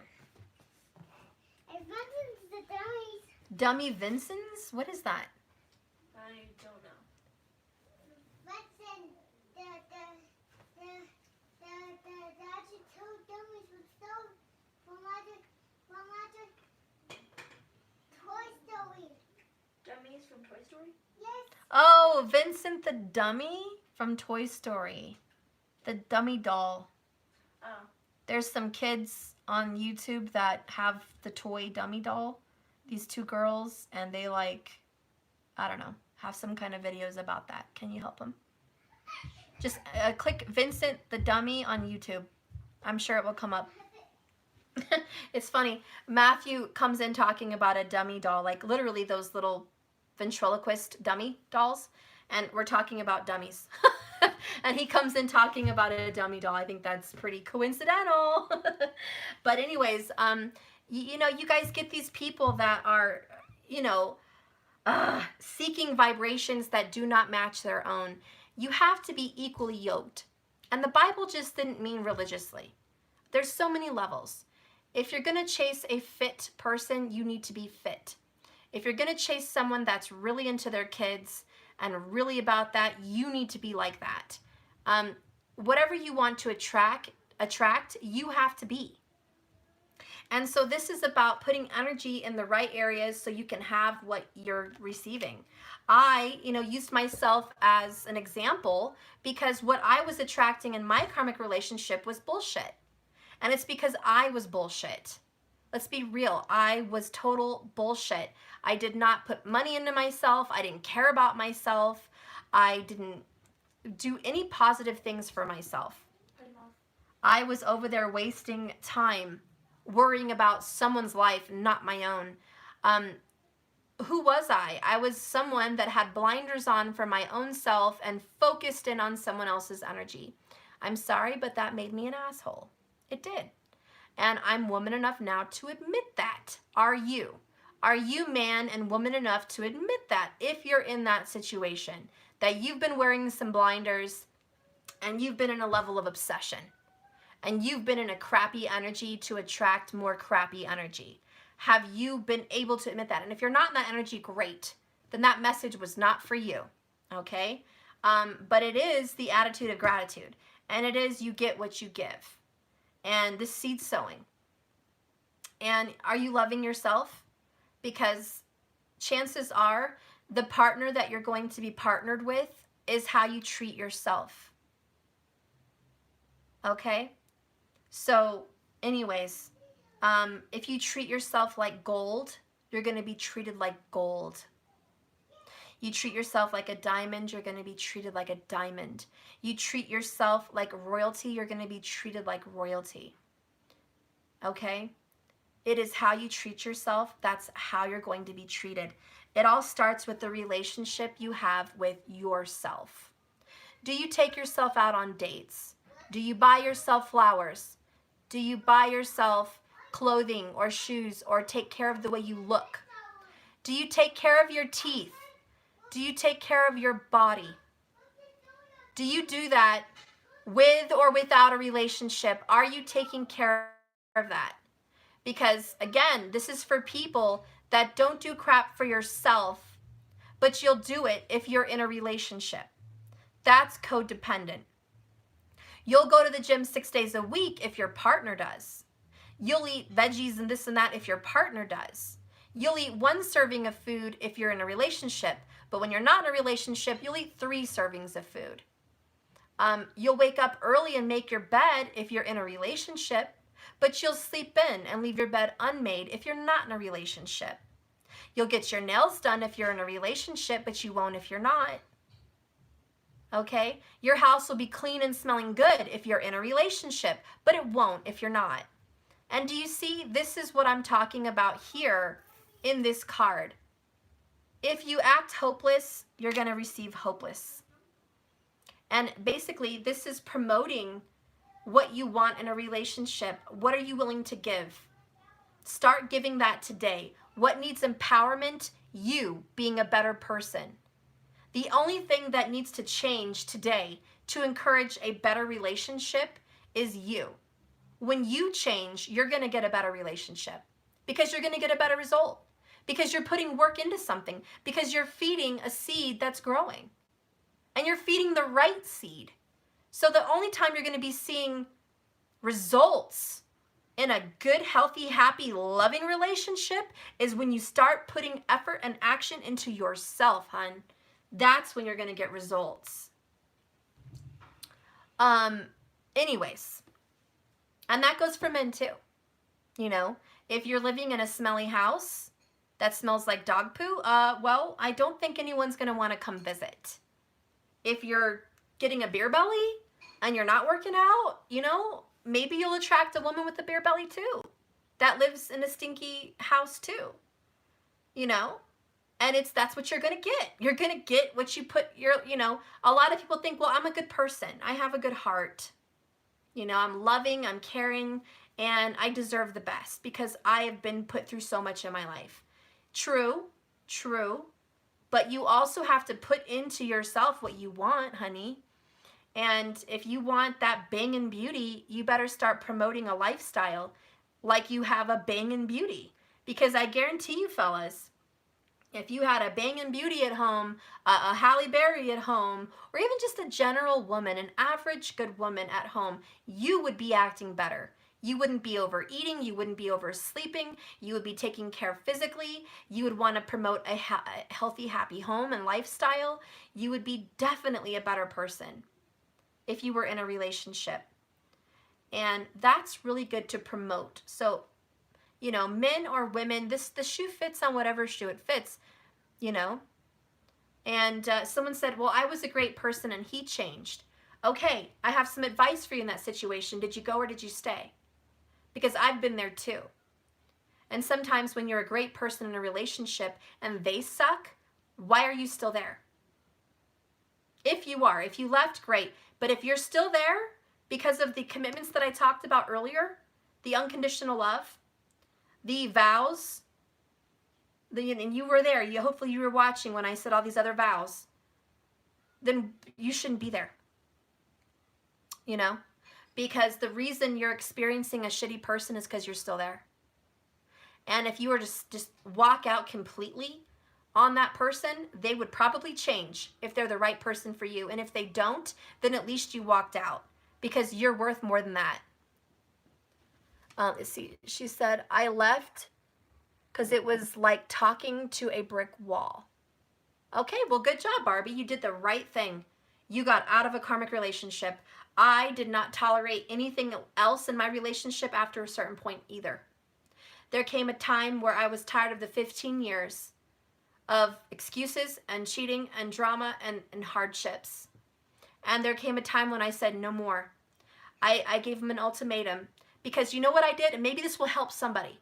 Vincent's the dummies. Dummy Vincents? What is that? I don't know. Vincent, the actually two dummies were stolen from Toy Story. Dummies from Toy Story? Yes. Oh, Vincent the dummy from Toy Story. The dummy doll. Oh. There's some kids on YouTube that have the toy dummy doll. These two girls, and they like, I don't know, have some kind of videos about that. Can you help them? Just click Vincent the dummy on YouTube. I'm sure it will come up. It's funny. Matthew comes in talking about a dummy doll, like literally those little ventriloquist dummy dolls, and we're talking about dummies. And he comes in talking about a dummy doll. I think that's pretty coincidental. But anyways, you know, you guys get these people that are, you know, seeking vibrations that do not match their own. You have to be equally yoked. And the Bible just didn't mean religiously. There's so many levels. If you're going to chase a fit person, you need to be fit. If you're going to chase someone that's really into their kids and really about that, you need to be like that. Whatever you want to attract, you have to be. And so this is about putting energy in the right areas so you can have what you're receiving. I, used myself as an example because what I was attracting in my karmic relationship was bullshit. And it's because I was bullshit. Let's be real. I was total bullshit. I did not put money into myself. I didn't care about myself. I didn't do any positive things for myself. I was over there wasting time worrying about someone's life, not my own. Who was I? I was someone that had blinders on for my own self and focused in on someone else's energy. I'm sorry, but that made me an asshole. It did. And I'm woman enough now to admit that. Are you? Are you man and woman enough to admit that if you're in that situation, that you've been wearing some blinders and you've been in a level of obsession and you've been in a crappy energy to attract more crappy energy? Have you been able to admit that? And if you're not in that energy, great. Then that message was not for you, okay? But it is the attitude of gratitude. And it is you get what you give. And this seed sowing. And are you loving yourself? Because chances are the partner that you're going to be partnered with is how you treat yourself. Okay? So anyways, if you treat yourself like gold, you're going to be treated like gold. You treat yourself like a diamond, you're going to be treated like a diamond. You treat yourself like royalty, you're going to be treated like royalty. Okay? It is how you treat yourself, that's how you're going to be treated. It all starts with the relationship you have with yourself. Do you take yourself out on dates? Do you buy yourself flowers? Do you buy yourself clothing or shoes or take care of the way you look? Do you take care of your teeth? Do you take care of your body? Do you do that with or without a relationship? Are you taking care of that? Because again, this is for people that don't do crap for yourself, but you'll do it if you're in a relationship. That's codependent. You'll go to the gym 6 days a week if your partner does. You'll eat veggies and this and that if your partner does. You'll eat 1 serving of food if you're in a relationship, but when you're not in a relationship, you'll eat 3 servings of food. You'll wake up early and make your bed if you're in a relationship, but you'll sleep in and leave your bed unmade if you're not in a relationship. You'll get your nails done if you're in a relationship, but you won't if you're not. Okay? Your house will be clean and smelling good if you're in a relationship, but it won't if you're not. And do you see, this is what I'm talking about here in this card. If you act hopeless, you're going to receive hopeless. And basically, this is promoting what you want in a relationship. What are you willing to give? Start giving that today. What needs empowerment? You being a better person. The only thing that needs to change today to encourage a better relationship is you. When you change, you're going to get a better relationship because you're going to get a better result, because you're putting work into something, because you're feeding a seed that's growing, and you're feeding the right seed. So the only time you're going to be seeing results in a good, healthy, happy, loving relationship is when you start putting effort and action into yourself, hun. That's when you're going to get results. Anyways, and that goes for men too. You know, if you're living in a smelly house that smells like dog poo, well, I don't think anyone's going to want to come visit. If you're getting a beer belly and you're not working out, you know, maybe you'll attract a woman with a beer belly too that lives in a stinky house too, you know, and that's what you're going to get. You're going to get what you put you know, a lot of people think, well, I'm a good person. I have a good heart. You know, I'm loving, I'm caring, and I deserve the best because I have been put through so much in my life. True, but you also have to put into yourself what you want, honey. And if you want that bangin' beauty, you better start promoting a lifestyle like you have a bangin' beauty. Because I guarantee you, fellas, if you had a bangin' beauty at home, a Halle Berry at home, or even just a general woman, an average good woman at home, you would be acting better. You wouldn't be overeating, you wouldn't be oversleeping, you would be taking care physically, you would want to promote a healthy, happy home and lifestyle. You would be definitely a better person if you were in a relationship. And that's really good to promote. So, you know, men or women, the shoe fits on whatever shoe it fits, you know. And someone said, well, I was a great person and he changed. Okay, I have some advice for you in that situation. Did you go or did you stay? Because I've been there too. And sometimes when you're a great person in a relationship and they suck, why are you still there? If you are, if you left, great. But if you're still there because of the commitments that I talked about earlier, the unconditional love, the vows, and you were there, hopefully you were watching when I said all these other vows, then you shouldn't be there. You know? Because the reason you're experiencing a shitty person is because you're still there. And if you were just walk out completely on that person, they would probably change if they're the right person for you. And if they don't, then at least you walked out because you're worth more than that. Let's see. She said, I left because it was like talking to a brick wall. Okay, well, good job, Barbie. You did the right thing. You got out of a karmic relationship. I did not tolerate anything else in my relationship after a certain point either. There came a time where I was tired of the 15 years of excuses and cheating and drama and hardships. And there came a time when I said no more. I gave him an ultimatum because you know what I did? And maybe this will help somebody.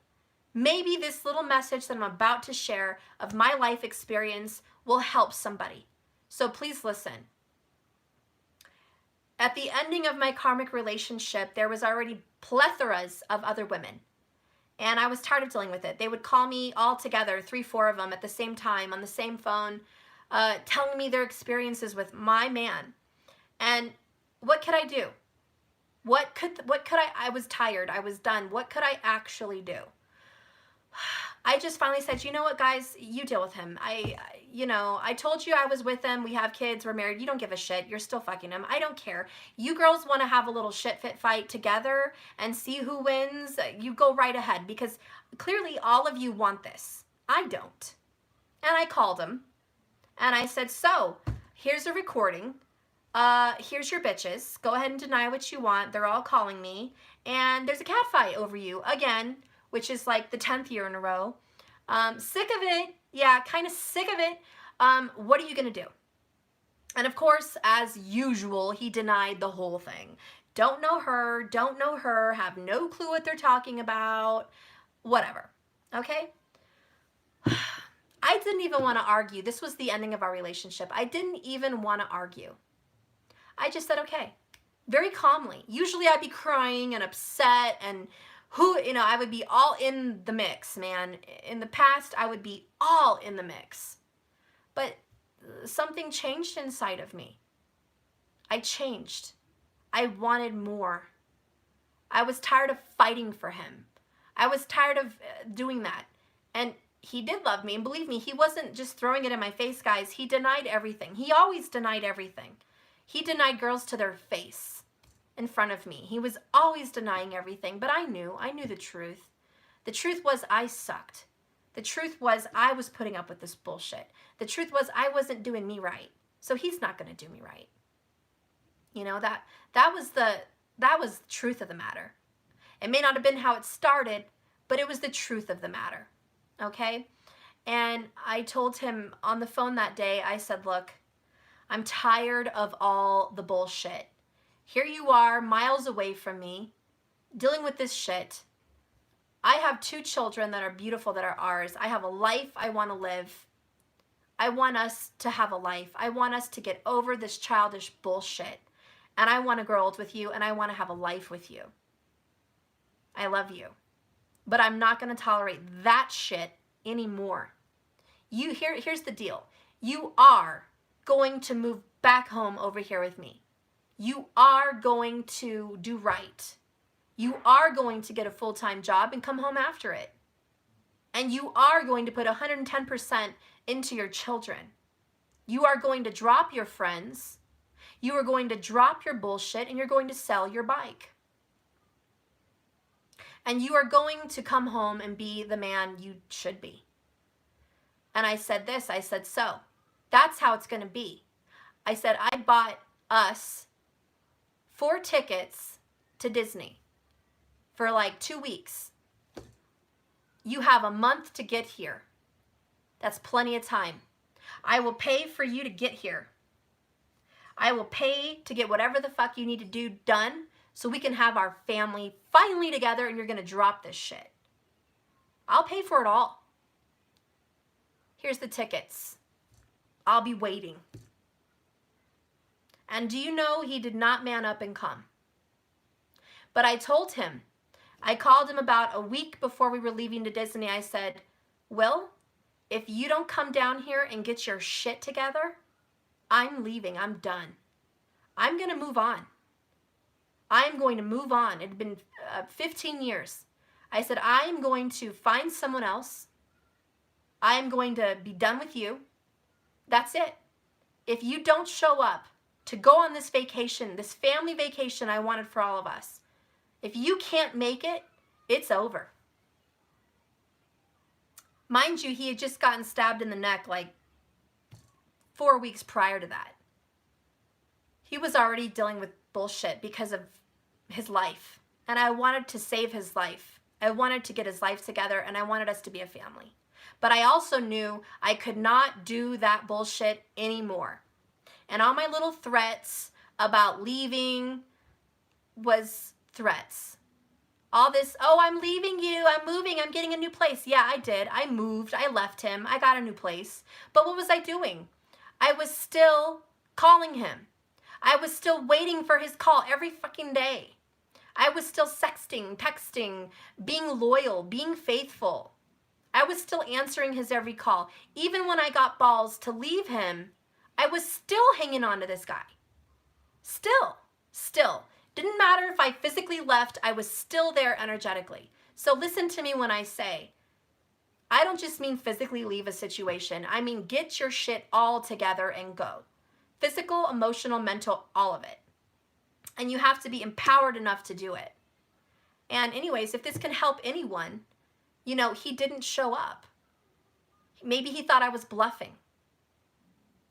Maybe this little message that I'm about to share of my life experience will help somebody. So please listen. At the ending of my karmic relationship, there was already plethoras of other women. And I was tired of dealing with it. They would call me all together, 3, 4 of them at the same time on the same phone, telling me their experiences with my man. And what could I do? What could I was tired. I was done. What could I actually do? I just finally said, you know what, guys, you deal with him. I told you I was with him. We have kids. We're married. You don't give a shit. You're still fucking him. I don't care. You girls want to have a little shit fit fight together and see who wins. You go right ahead because clearly all of you want this. I don't. And I called him and I said, so here's a recording. Here's your bitches. Go ahead and deny what you want. They're all calling me. And there's a cat fight over you again, which is like the 10th year in a row. Sick of it. Yeah, kind of sick of it. What are you going to do? And of course, as usual, he denied the whole thing. Don't know her, have no clue what they're talking about, whatever. Okay? I didn't even want to argue. This was the ending of our relationship. I didn't even want to argue. I just said, okay, very calmly. Usually I'd be crying and upset and I would be all in the mix, man. In the past, I would be all in the mix. But something changed inside of me. I changed. I wanted more. I was tired of fighting for him. I was tired of doing that. And he did love me. And believe me, he wasn't just throwing it in my face, guys. He denied everything. He always denied everything. He denied girls to their face in front of me. He was always denying everything. But I knew the truth. The truth was I sucked. The truth was I was putting up with this bullshit. The truth was I wasn't doing me right. So he's not going to do me right. You know, that was the truth of the matter. It may not have been how it started, but it was the truth of the matter. Okay? And I told him on the phone that day, I said, look, I'm tired of all the bullshit. Here you are, miles away from me, dealing with this shit. I have 2 children that are beautiful, that are ours. I have a life I want to live. I want us to have a life. I want us to get over this childish bullshit. And I want to grow old with you, and I want to have a life with you. I love you. But I'm not going to tolerate that shit anymore. Here's the deal. You are going to move back home over here with me. You are going to do right. You are going to get a full-time job and come home after it. And you are going to put 110% into your children. You are going to drop your friends. You are going to drop your bullshit, and you're going to sell your bike. And you are going to come home and be the man you should be. And I said this, I said, so that's how it's going to be. I said, I bought us 4 tickets to Disney for like 2 weeks. You have a month to get here. That's plenty of time. I will pay for you to get here. I will pay to get whatever the fuck you need to do done so we can have our family finally together, and you're going to drop this shit. I'll pay for it all. Here's the tickets. I'll be waiting. And do you know he did not man up and come? But I told him, I called him about a week before we were leaving to Disney. I said, Will, if you don't come down here and get your shit together, I'm leaving. I'm done. I'm going to move on. I'm going to move on. It had been 15 years. I said, I am going to find someone else. I am going to be done with you. That's it. If you don't show up to go on this vacation, this family vacation I wanted for all of us, if you can't make it, it's over. Mind you, he had just gotten stabbed in the neck like 4 weeks prior to that. He was already dealing with bullshit because of his life. And I wanted to save his life. I wanted to get his life together, and I wanted us to be a family. But I also knew I could not do that bullshit anymore. And all my little threats about leaving was threats. All this, oh, I'm leaving you, I'm moving, I'm getting a new place. Yeah, I did. I moved, I left him, I got a new place. But what was I doing? I was still calling him. I was still waiting for his call every fucking day. I was still sexting, texting, being loyal, being faithful. I was still answering his every call. Even when I got balls to leave him, I was still hanging on to this guy. Still. Didn't matter if I physically left, I was still there energetically. So listen to me when I say, I don't just mean physically leave a situation. I mean get your shit all together and go. Physical, emotional, mental, all of it. And you have to be empowered enough to do it. And anyways, if this can help anyone, you know, he didn't show up. Maybe he thought I was bluffing.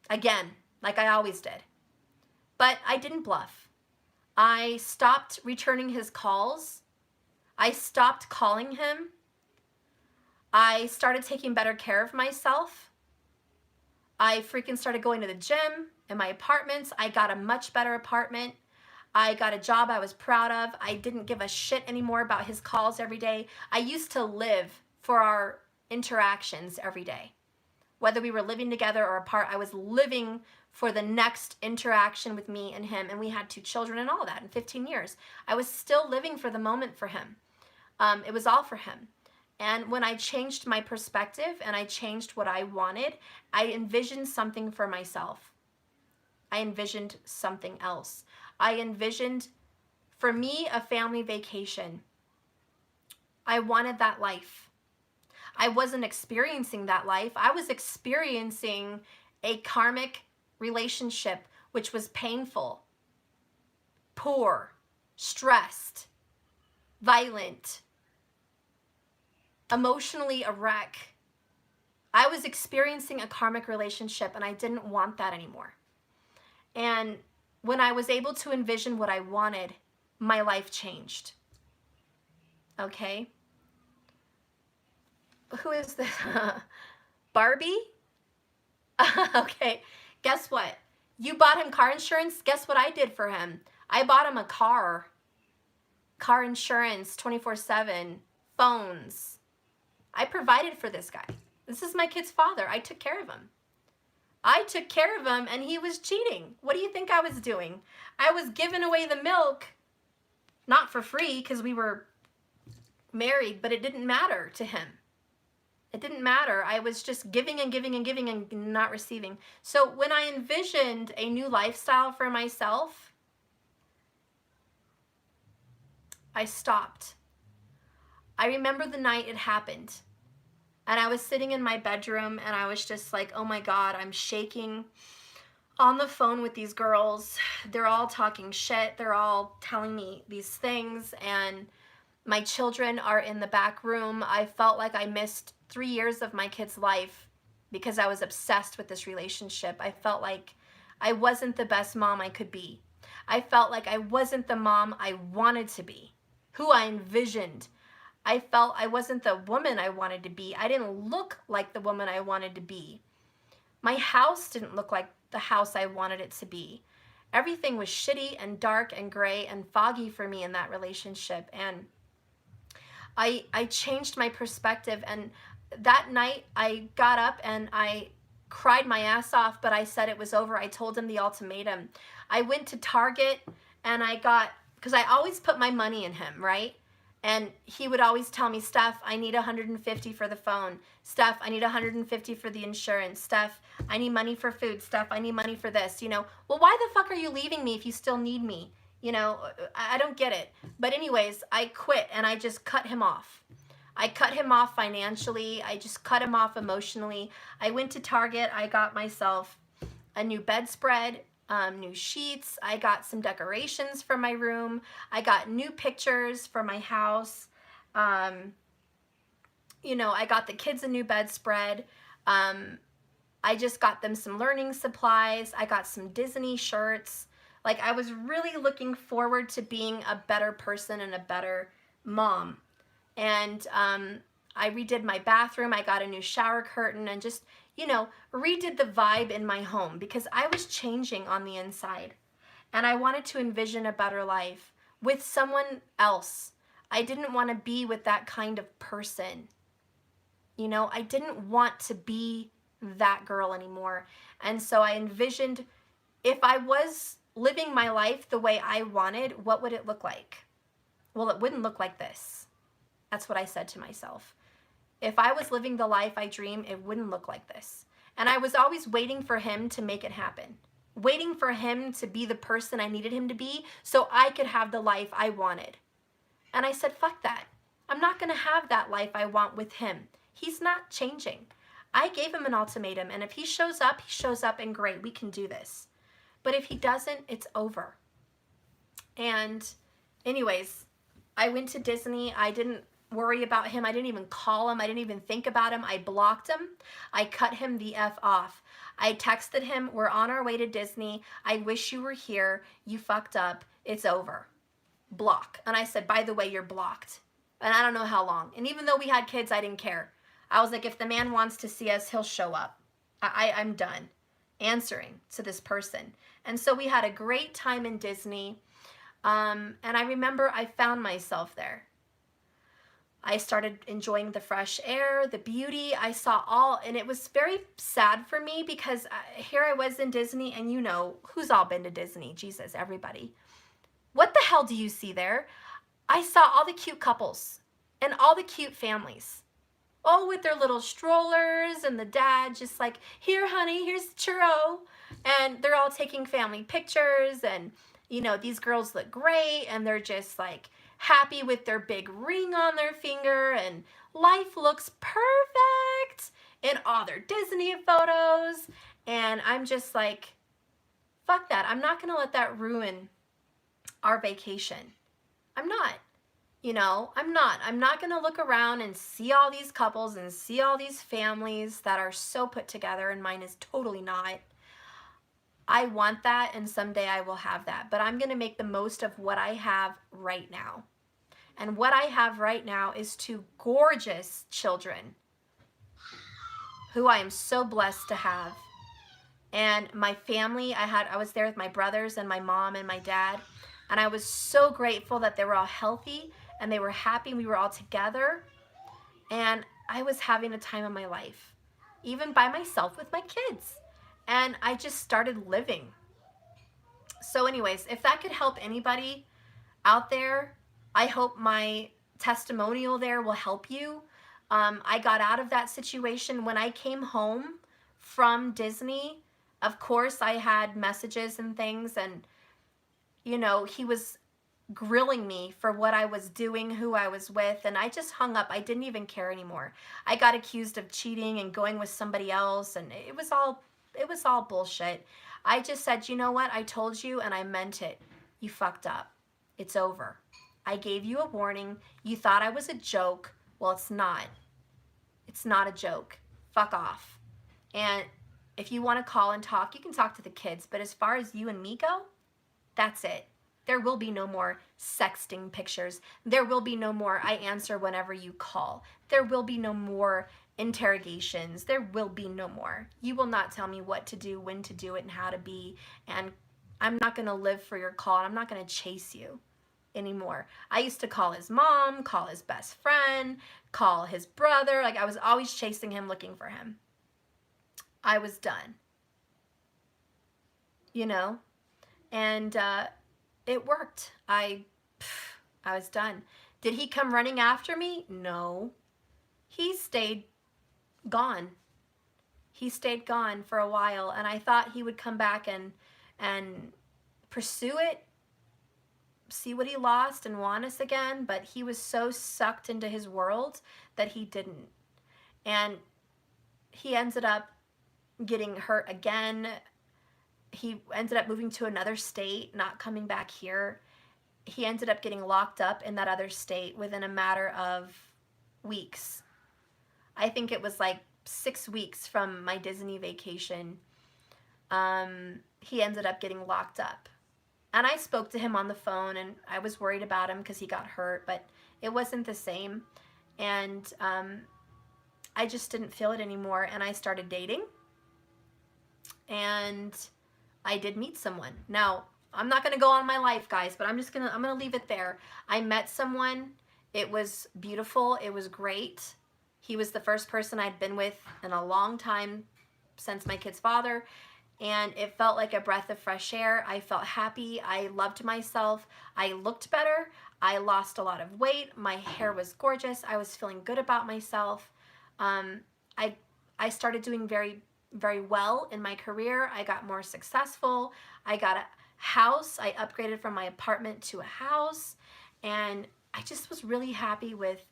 Again, like I always did. But I didn't bluff. I stopped returning his calls. I stopped calling him. I started taking better care of myself. I freaking started going to the gym in my apartments. I got a much better apartment. I got a job I was proud of. I didn't give a shit anymore about his calls every day. I used to live for our interactions every day. Whether we were living together or apart, I was living for the next interaction with me and him. And we had 2 children and all that in 15 years. I was still living for the moment for him. It was all for him. And when I changed my perspective and I changed what I wanted, I envisioned something for myself. I envisioned something else. I envisioned, for me, a family vacation. I wanted that life. I wasn't experiencing that life. I was experiencing a karmic relationship, which was painful, poor, stressed, violent, emotionally a wreck. I was experiencing a karmic relationship, and I didn't want that anymore. And when I was able to envision what I wanted, my life changed. Okay? Who is this? Barbie? Okay, guess what? You bought him car insurance? Guess what I did for him? I bought him a car insurance, 24/7, phones. I provided for this guy. This is my kid's father. I took care of him. I took care of him, and he was cheating. What do you think I was doing? I was giving away the milk, not for free because we were married, but it didn't matter to him. It didn't matter. I was just giving and giving and giving and not receiving. So when I envisioned a new lifestyle for myself, I stopped. I remember the night it happened. And I was sitting in my bedroom and I was just like, oh my God, I'm shaking on the phone with these girls. They're all talking shit. They're all telling me these things. And my children are in the back room. I felt like I missed 3 years of my kid's life because I was obsessed with this relationship. I felt like I wasn't the best mom I could be. I felt like I wasn't the mom I wanted to be, who I envisioned. I felt I wasn't the woman I wanted to be. I didn't look like the woman I wanted to be. My house didn't look like the house I wanted it to be. Everything was shitty and dark and gray and foggy for me in that relationship. And I changed my perspective. And that night I got up and I cried my ass off, but I said it was over. I told him the ultimatum. I went to Target and I got, because I always put my money in him, right? And he would always tell me, Steph, I need $150 for the phone. Steph, I need $150 for the insurance. Steph, I need money for food. Steph, I need money for this. You know, well, why the fuck are you leaving me if you still need me? You know, I don't get it. But anyways, I quit and I just cut him off. I cut him off financially. I just cut him off emotionally. I went to Target. I got myself a new bedspread, new sheets. I got some decorations for my room. I got new pictures for my house. You know, I got the kids a new bedspread. I just got them some learning supplies. I got some Disney shirts. Like, I was really looking forward to being a better person and a better mom. And I redid my bathroom. I got a new shower curtain and just, you know, redid the vibe in my home because I was changing on the inside. And I wanted to envision a better life with someone else. I didn't want to be with that kind of person. You know, I didn't want to be that girl anymore. And so I envisioned if I was living my life the way I wanted, what would it look like? Well, it wouldn't look like this. That's what I said to myself. If I was living the life I dream, it wouldn't look like this. And I was always waiting for him to make it happen. Waiting for him to be the person I needed him to be so I could have the life I wanted. And I said, fuck that. I'm not going to have that life I want with him. He's not changing. I gave him an ultimatum, and if he shows up, and great, we can do this. But if he doesn't, it's over. And anyways, I went to Disney. I didn't worry about him. I didn't even call him. I didn't even think about him. I blocked him. I cut him the F off. I texted him, we're on our way to Disney. I wish you were here. You fucked up. It's over. Block. And I said, by the way, you're blocked. And I don't know how long. And even though we had kids, I didn't care. I was like, if the man wants to see us, he'll show up. I'm done answering to this person. And so we had a great time in Disney. And I remember I found myself there. I started enjoying the fresh air, the beauty. I saw all, and it was very sad for me because here I was in Disney, and you know, who's all been to Disney? Jesus, everybody. What the hell do you see there? I saw all the cute couples and all the cute families, all with their little strollers, and the dad just like, here, honey, here's the churro. And they're all taking family pictures, and, you know, these girls look great, and they're just like happy with their big ring on their finger, and life looks perfect in all their Disney photos. And I'm just like, fuck that. I'm not going to let that ruin our vacation. I'm not. You know, I'm not going to look around and see all these couples and see all these families that are so put together, and mine is totally not. I want that, and someday I will have that, but I'm going to make the most of what I have right now. And what I have right now is two gorgeous children who I am so blessed to have. And my family, I was there with my brothers and my mom and my dad, and I was so grateful that they were all healthy and they were happy, and we were all together, and I was having a time of my life, even by myself with my kids, and I just started living. So anyways, if that could help anybody out there, I hope my testimonial there will help you. I got out of that situation when I came home from Disney. Of course, I had messages and things, and, you know, he was grilling me for what I was doing, who I was with, and I just hung up. I didn't even care anymore. I got accused of cheating and going with somebody else, and it was all bullshit. I just said, you know what? I told you, and I meant it. You fucked up. It's over. I gave you a warning. You thought I was a joke. Well, it's not. It's not a joke. Fuck off. And if you want to call and talk, you can talk to the kids, but as far as you and me go, that's it. There will be no more sexting pictures. There will be no more I answer whenever you call. There will be no more interrogations. There will be no more. You will not tell me what to do, when to do it, and how to be. And I'm not going to live for your call. And I'm not going to chase you anymore. I used to call his mom, call his best friend, call his brother. Like, I was always chasing him, looking for him. I was done. You know? And it worked. I was done. Did he come running after me? No. He stayed gone. He stayed gone for a while, and I thought he would come back and pursue it, see what he lost, and want us again, but he was so sucked into his world that he didn't. And he ended up getting hurt again. He ended up moving to another state, not coming back here. He ended up getting locked up in that other state within a matter of weeks. I think it was like 6 weeks from my Disney vacation. He ended up getting locked up. And I spoke to him on the phone, and I was worried about him because he got hurt, but it wasn't the same. And I just didn't feel it anymore, and I started dating. And I did meet someone. Now, I'm not going to go on my life, guys, but I'm going to leave it there. I met someone. It was beautiful. It was great. He was the first person I'd been with in a long time since my kid's father, and it felt like a breath of fresh air. I felt happy. I loved myself. I looked better. I lost a lot of weight. My hair was gorgeous. I was feeling good about myself. I started doing very, very well in my career. I got more successful. I got a house. I upgraded from my apartment to a house, and I just was really happy with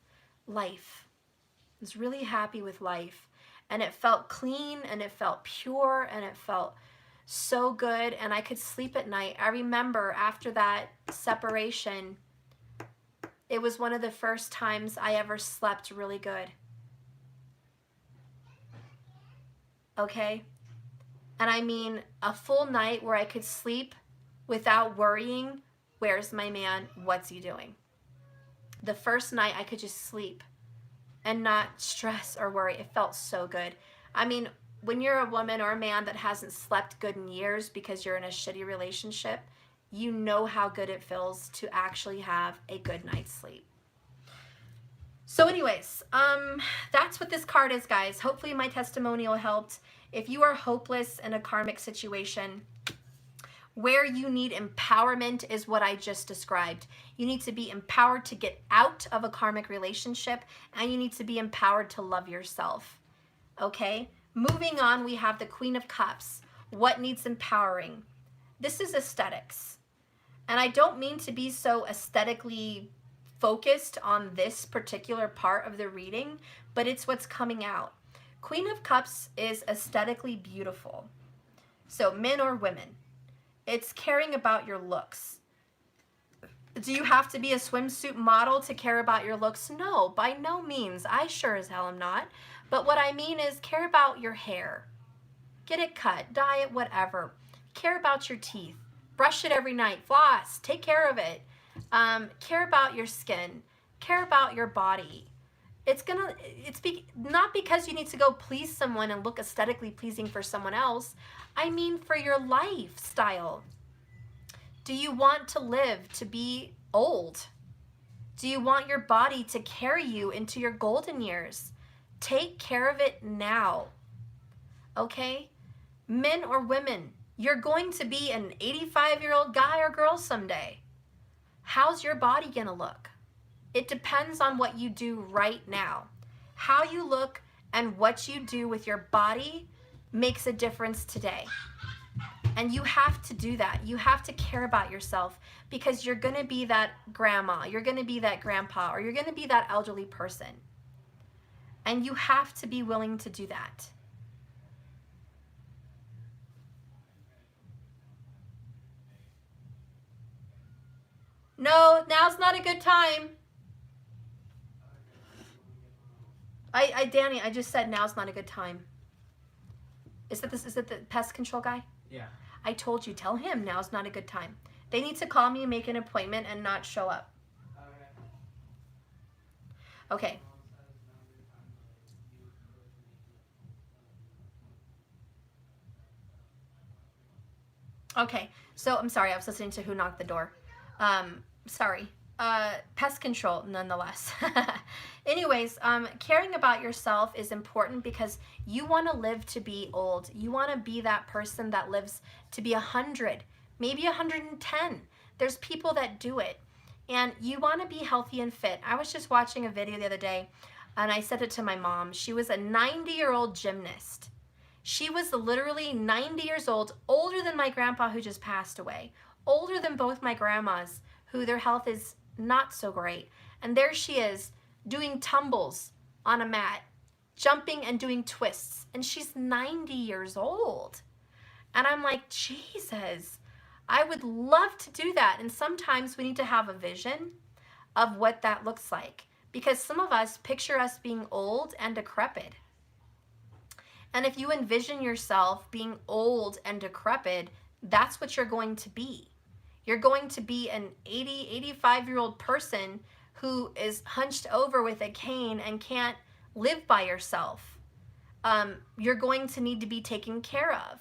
life. I was really happy with life, and it felt clean, and it felt pure, and it felt so good, and I could sleep at night. I remember after that separation, it was one of the first times I ever slept really good. Okay? And I mean a full night where I could sleep without worrying, where's my man? What's he doing? The first night I could just sleep and not stress or worry. It felt so good. I mean, when you're a woman or a man that hasn't slept good in years because you're in a shitty relationship, you know how good it feels to actually have a good night's sleep. So anyways, that's what this card is, guys. Hopefully my testimonial helped. If you are hopeless in a karmic situation, where you need empowerment is what I just described. You need to be empowered to get out of a karmic relationship, and you need to be empowered to love yourself. Okay? Moving on, we have the Queen of Cups. What needs empowering? This is aesthetics. And I don't mean to be so aesthetically focused on this particular part of the reading, but it's what's coming out. Queen of Cups is aesthetically beautiful. So men or women, it's caring about your looks. Do you have to be a swimsuit model to care about your looks? No, by no means. I sure as hell am not. But what I mean is care about your hair. Get it cut, dye it, whatever. Care about your teeth. Brush it every night. Floss. Take care of it. Care about your skin. Care about your body. It's not because you need to go please someone and look aesthetically pleasing for someone else. I mean for your lifestyle. Do you want to live to be old? Do you want your body to carry you into your golden years? Take care of it now. Okay? Men or women, you're going to be an 85-year-old guy or girl someday. How's your body gonna look? It depends on what you do right now. How you look and what you do with your body makes a difference today. And you have to do that. You have to care about yourself, because you're gonna be that grandma, you're gonna be that grandpa, or you're gonna be that elderly person. And you have to be willing to do that. No, now's not a good time. Danny, I just said now's not a good time. Is it the pest control guy? Yeah. I told you, tell him now's not a good time. They need to call me and make an appointment and not show up. Okay. Okay, so I'm sorry, I was listening to Who Knocked the Door. Sorry. Pest control, nonetheless. Anyways, caring about yourself is important because you want to live to be old. You want to be that person that lives to be 100, maybe 110. There's people that do it. And you want to be healthy and fit. I was just watching a video the other day, and I said it to my mom. She was a 90-year-old gymnast. She was literally 90 years old, older than my grandpa who just passed away, older than both my grandmas who their health is not so great. And there she is doing tumbles on a mat, jumping and doing twists. And she's 90 years old. And I'm like, Jesus, I would love to do that. And sometimes we need to have a vision of what that looks like, because some of us picture us being old and decrepit. And if you envision yourself being old and decrepit, that's what you're going to be. You're going to be an 80, 85-year-old person who is hunched over with a cane and can't live by yourself. You're going to need to be taken care of.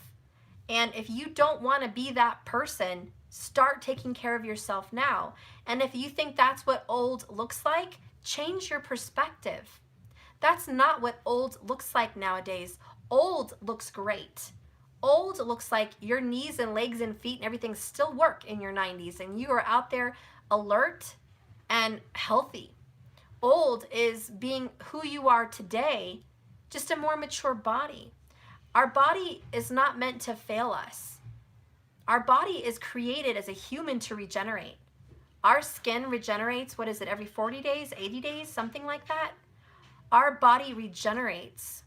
And if you don't want to be that person, start taking care of yourself now. And if you think that's what old looks like, change your perspective. That's not what old looks like nowadays. Old looks great. Old looks like your knees and legs and feet and everything still work in your 90s and you are out there alert and healthy. Old is being who you are today, just a more mature body. Our body is not meant to fail us. Our body is created as a human to regenerate. Our skin regenerates, what is it, every 40 days, 80 days, something like that? Our body regenerates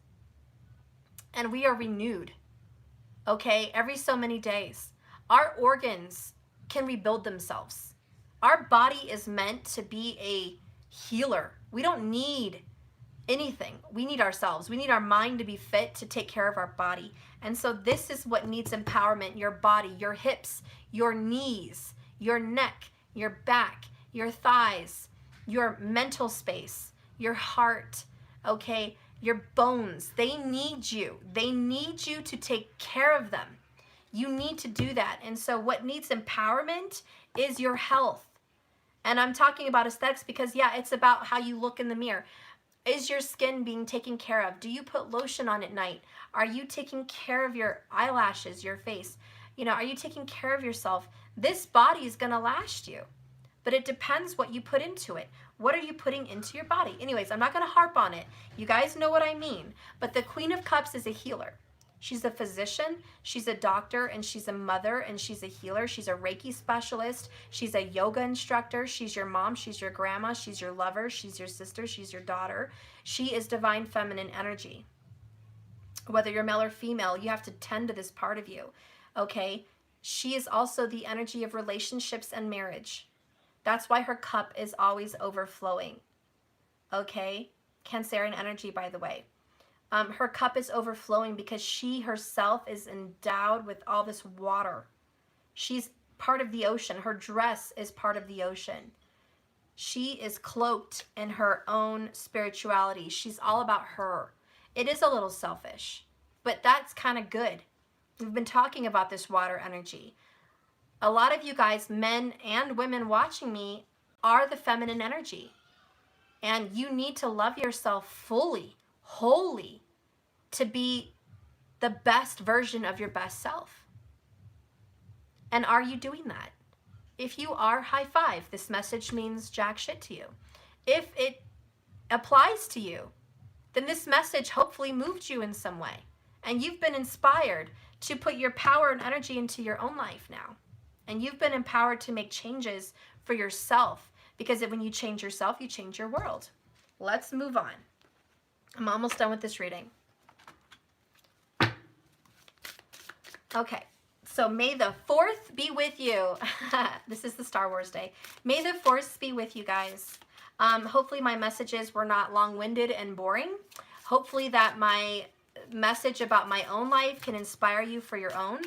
and we are renewed. Okay, every so many days. Our organs can rebuild themselves. Our body is meant to be a healer. We don't need anything. We need ourselves. We need our mind to be fit to take care of our body. And so this is what needs empowerment: your body, your hips, your knees, your neck, your back, your thighs, your mental space, your heart, okay? Your bones, they need you. They need you to take care of them. You need to do that. And so what needs empowerment is your health. And I'm talking about aesthetics because, yeah, it's about how you look in the mirror. Is your skin being taken care of? Do you put lotion on at night? Are you taking care of your eyelashes, your face? You know, are you taking care of yourself? This body is going to last you, but it depends what you put into it. What are you putting into your body? Anyways, I'm not going to harp on it. You guys know what I mean. But the Queen of Cups is a healer. She's a physician, she's a doctor, and she's a mother, and she's a healer. She's a Reiki specialist. She's a yoga instructor. She's your mom. She's your grandma. She's your lover. She's your sister. She's your daughter. She is divine feminine energy. Whether you're male or female, you have to tend to this part of you, okay? She is also the energy of relationships and marriage. That's why her cup is always overflowing, okay? Cancerian energy, by the way. Her cup is overflowing because she herself is endowed with all this water. She's part of the ocean. Her dress is part of the ocean. She is cloaked in her own spirituality. She's all about her. It is a little selfish, but that's kind of good. We've been talking about this water energy. A lot of you guys, men and women watching me, are the feminine energy. And you need to love yourself fully, wholly, to be the best version of your best self. And are you doing that? If you are, high five. This message means jack shit to you. If it applies to you, then this message hopefully moved you in some way. And you've been inspired to put your power and energy into your own life now. And you've been empowered to make changes for yourself. Because when you change yourself, you change your world. Let's move on. I'm almost done with this reading. Okay, so may the 4th be with you. This is the Star Wars day. May the 4th be with you guys. Hopefully my messages were not long-winded and boring. Hopefully that my message about my own life can inspire you for your own,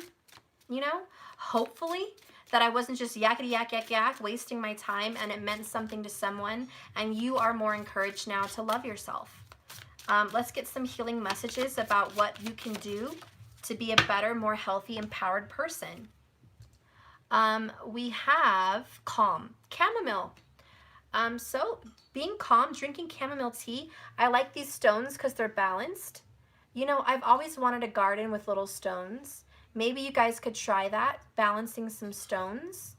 you know? Hopefully that I wasn't just yakety yak yak yak wasting my time and it meant something to someone and you are more encouraged now to love yourself. Let's get some healing messages about what you can do to be a better, more healthy, empowered person. We have calm, chamomile. So being calm, drinking chamomile tea. I like these stones because they're balanced. You know, I've always wanted a garden with little stones. Maybe you guys could try that, balancing some stones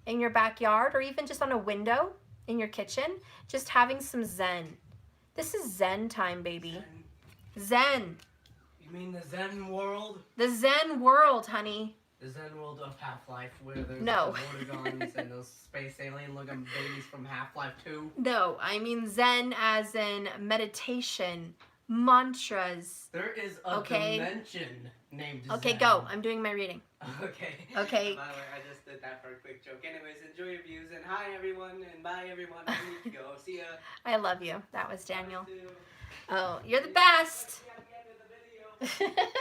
in your backyard or even just on a window in your kitchen, just having some zen. This is zen time, baby. Zen. You mean the Zen world? The Zen world, honey. The Zen world of Half-Life, where there's No. the Vortigaunts and those space alien-looking babies from Half-Life 2? No, I mean Zen as in meditation, mantras. There is a dimension named Zen. Okay, go. I'm doing my reading. Okay. Okay. By the way, I just did that for a quick joke. Anyways, enjoy your views, and hi everyone, and bye everyone. I need to go. See ya. I love you. That was Daniel. See you. Oh, you're the best. See you at the end of the video.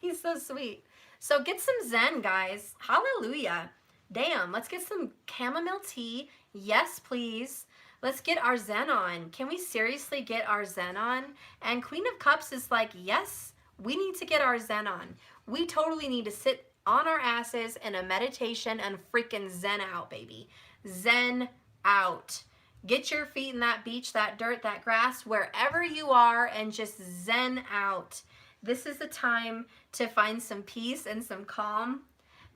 He's so sweet. So get some Zen, guys. Hallelujah. Damn, let's get some chamomile tea. Yes, please. Let's get our Zen on. Can we seriously get our Zen on? And Queen of Cups is like, yes, we need to get our Zen on. We totally need to sit on our asses in a meditation and freaking Zen out, baby. Zen out. Get your feet in that beach, that dirt, that grass, wherever you are, and just Zen out. This is the time to find some peace and some calm.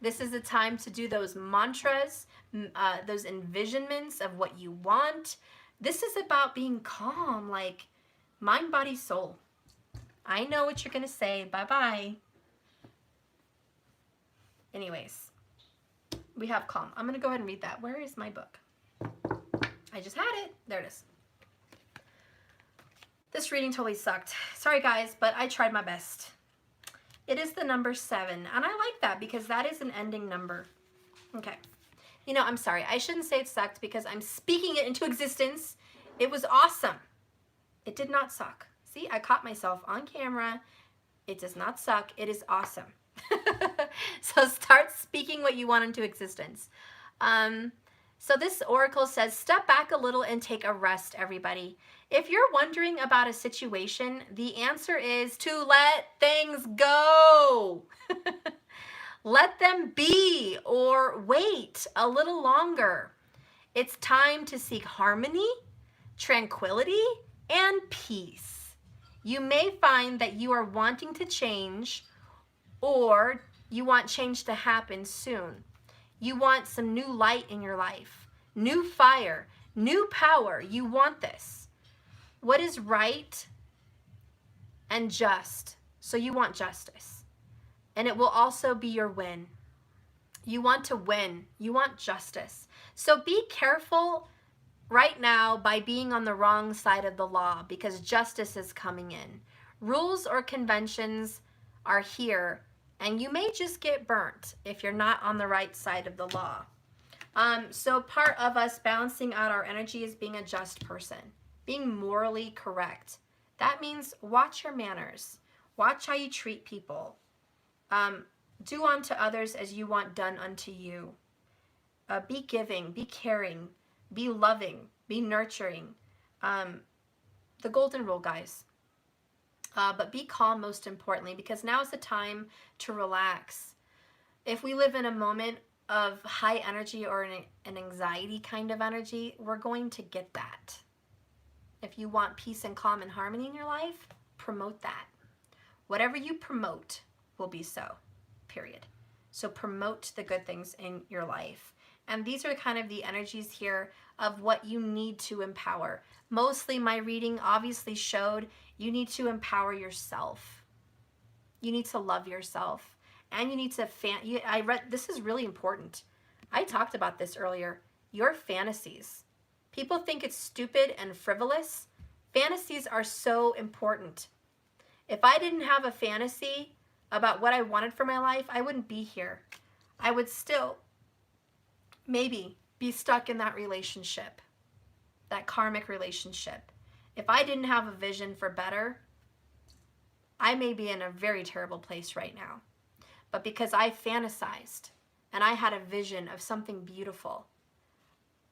This is the time to do those mantras, those envisionments of what you want. This is about being calm, like mind, body, soul. I know what you're going to say. Bye-bye. Anyways, we have calm. I'm going to go ahead and read that. Where is my book? I just had it. There it is. This reading totally sucked. Sorry, guys, but I tried my best. It is the number 7, and I like that because that is an ending number. Okay. You know, I'm sorry. I shouldn't say it sucked because I'm speaking it into existence. It was awesome. It did not suck. See, I caught myself on camera. It does not suck. It is awesome. So start speaking what you want into existence. So this oracle says, step back a little and take a rest, everybody. If you're wondering about a situation, the answer is to let things go. Let them be or wait a little longer. It's time to seek harmony, tranquility, and peace. You may find that you are wanting to change, or you want change to happen soon. You want some new light in your life, new fire, new power. You want this. What is right and just? So you want justice. And it will also be your win. You want to win. You want justice. So be careful right now by being on the wrong side of the law, because justice is coming in. Rules or conventions are here, and you may just get burnt if you're not on the right side of the law. So part of us balancing out our energy is being a just person, being morally correct. That means watch your manners, watch how you treat people. Do unto others as you want done unto you. Be giving, be caring, be loving, be nurturing. The golden rule, guys. But be calm, most importantly, because now is the time to relax. If we live in a moment of high energy or an anxiety kind of energy, we're going to get that. If you want peace and calm and harmony in your life, promote that. Whatever you promote will be so, period. So promote the good things in your life. And these are kind of the energies here of what you need to empower. Mostly my reading obviously showed you need to empower yourself. You need to love yourself. And you need to this is really important. I talked about this earlier. Your fantasies. People think it's stupid and frivolous. Fantasies are so important. If I didn't have a fantasy about what I wanted for my life, I wouldn't be here. I would still maybe be stuck in that relationship, that karmic relationship. If I didn't have a vision for better, I may be in a very terrible place right now. But because I fantasized and I had a vision of something beautiful,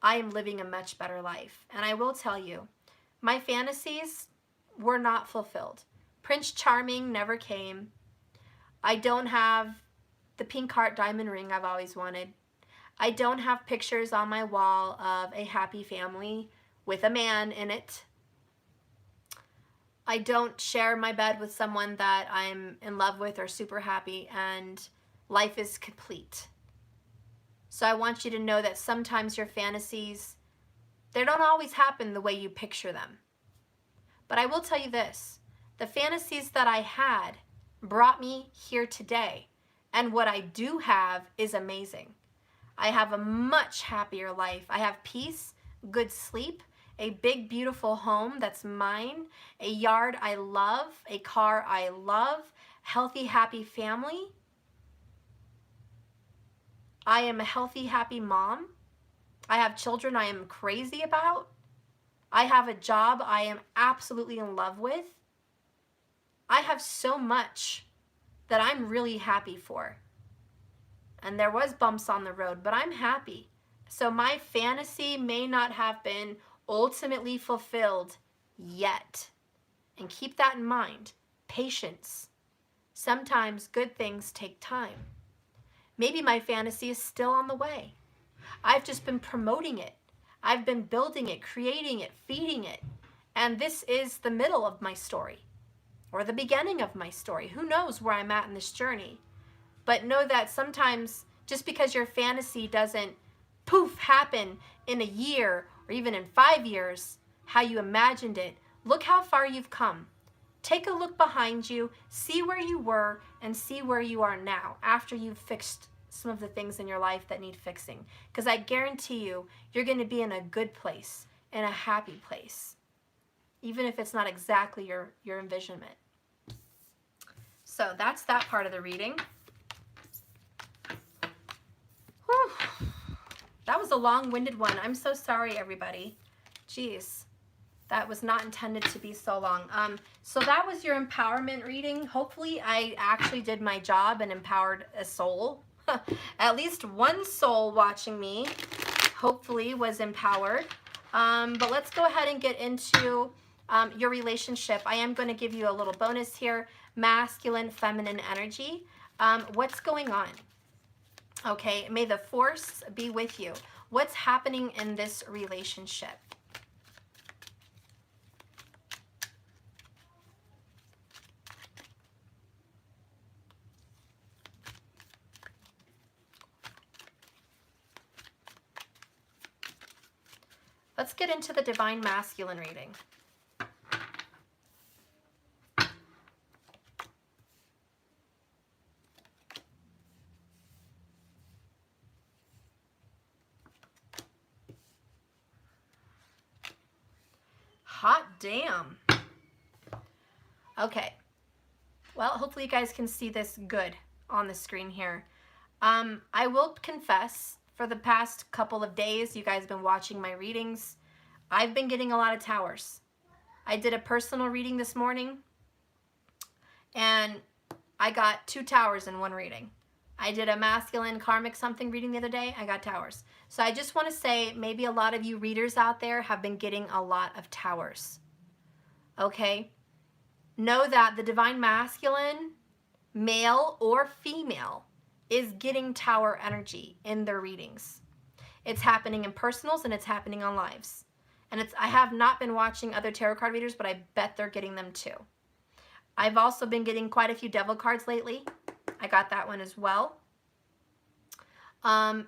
I am living a much better life. And I will tell you, my fantasies were not fulfilled. Prince Charming never came. I don't have the pink heart diamond ring I've always wanted. I don't have pictures on my wall of a happy family with a man in it. I don't share my bed with someone that I'm in love with or super happy, and life is complete. So I want you to know that sometimes your fantasies, they don't always happen the way you picture them. But I will tell you this, the fantasies that I had brought me here today, and what I do have is amazing. I have a much happier life. I have peace, good sleep, a big, beautiful home that's mine, a yard I love, a car I love, healthy, happy family. I am a healthy, happy mom. I have children I am crazy about. I have a job I am absolutely in love with. I have so much that I'm really happy for. And there was bumps on the road, but I'm happy. So my fantasy may not have been ultimately fulfilled yet. And keep that in mind. Patience. Sometimes good things take time. Maybe my fantasy is still on the way. I've just been promoting it. I've been building it, creating it, feeding it. And this is the middle of my story, or the beginning of my story. Who knows where I'm at in this journey? But know that sometimes just because your fantasy doesn't poof happen in a year or even in 5 years, how you imagined it, look how far you've come. Take a look behind you, see where you were, and see where you are now after you've fixed some of the things in your life that need fixing. Because I guarantee you, you're going to be in a good place, in a happy place, even if it's not exactly your envisionment. So that's that part of the reading. Whew. That was a long-winded one. I'm so sorry, everybody. Jeez. That was not intended to be so long. So that was your empowerment reading. Hopefully I actually did my job and empowered a soul. At least one soul watching me, hopefully, was empowered. But let's go ahead and get into your relationship. I am going to give you a little bonus here. Masculine, feminine energy. What's going on? Okay, may the force be with you. What's happening in this relationship? Let's get into the Divine Masculine reading. Hot damn. Okay. Well, hopefully you guys can see this good on the screen here. I will confess, for the past couple of days, you guys have been watching my readings. I've been getting a lot of towers. I did a personal reading this morning, and I got 2 towers in one reading. I did a masculine karmic something reading the other day. I got towers. So I just want to say, maybe a lot of you readers out there have been getting a lot of towers. Okay? Know that the Divine Masculine, male or female, is getting tower energy in their readings. It's happening in personals and it's happening on lives. And I have not been watching other tarot card readers, but I bet they're getting them too. I've also been getting quite a few devil cards lately. I got that one as well.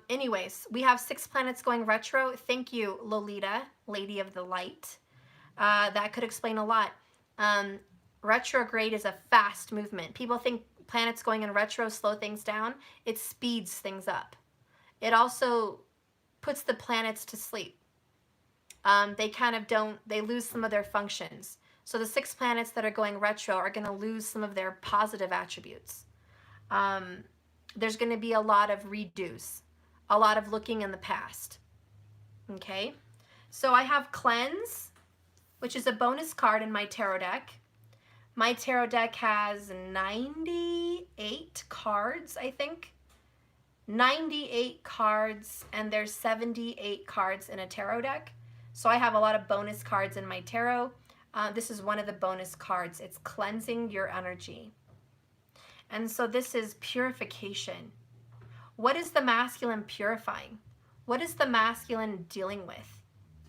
Anyways, we have 6 planets going retro. Thank you, Lolita, Lady of the Light. That could explain a lot. Retrograde is a fast movement. People think planets going in retro slow things down. It speeds things up. It also puts the planets to sleep. They kind of they lose some of their functions. So the 6 planets that are going retro are going to lose some of their positive attributes. There's going to be a lot of redos, a lot of looking in the past. Okay, so I have Cleanse, which is a bonus card in my tarot deck. My tarot deck has 98 cards, I think. 98 cards, and there's 78 cards in a tarot deck. So I have a lot of bonus cards in my tarot. This is one of the bonus cards. It's cleansing your energy. And so this is purification. What is the masculine purifying? What is the masculine dealing with?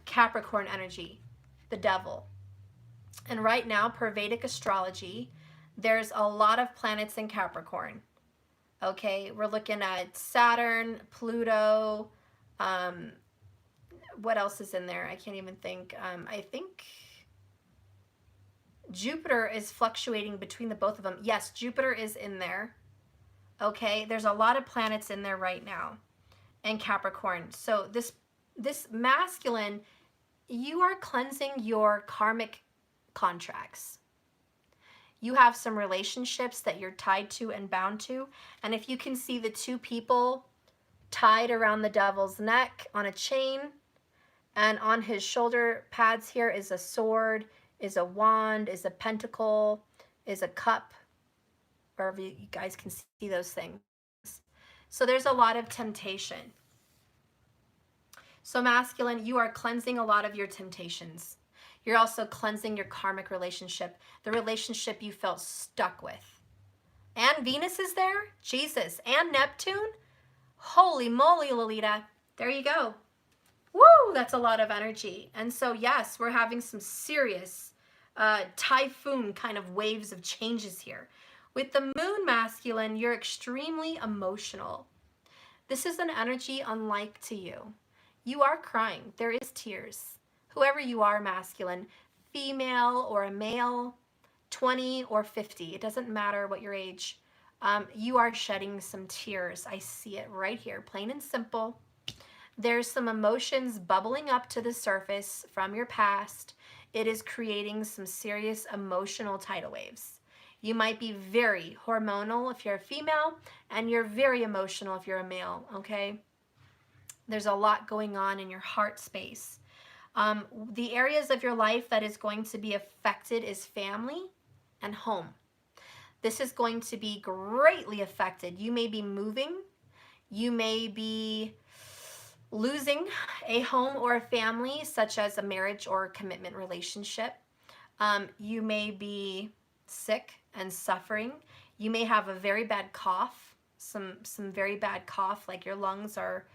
Capricorn energy, the devil. And right now, per Vedic astrology, there's a lot of planets in Capricorn. Okay, we're looking at Saturn, Pluto, what else is in there? I can't even think. I think Jupiter is fluctuating between the both of them. Yes, Jupiter is in there. Okay, there's a lot of planets in there right now in Capricorn. So this masculine, you are cleansing your karmic contracts. You have some relationships that you're tied to and bound to. And if you can see the 2 people tied around the devil's neck on a chain, and on his shoulder pads here is a sword, is a wand, is a pentacle, is a cup, wherever you guys can see those things. So there's a lot of temptation. So masculine, you are cleansing a lot of your temptations. You're also cleansing your karmic relationship, the relationship you felt stuck with. And Venus is there, Jesus, and Neptune. Holy moly, Lolita. There you go. Woo, that's a lot of energy. And so yes, we're having some serious typhoon kind of waves of changes here. With the moon masculine, you're extremely emotional. This is an energy unlike to you. You are crying. There is tears. Whoever you are, masculine, female or a male, 20 or 50, it doesn't matter what your age, you are shedding some tears. I see it right here, plain and simple. There's some emotions bubbling up to the surface from your past. It is creating some serious emotional tidal waves. You might be very hormonal if you're a female, and you're very emotional if you're a male, okay? There's a lot going on in your heart space. The areas of your life that is going to be affected is family and home. This is going to be greatly affected. You may be moving. You may be losing a home or a family, such as a marriage or a commitment relationship. You may be sick and suffering. You may have a very bad cough, some very bad cough, like your lungs are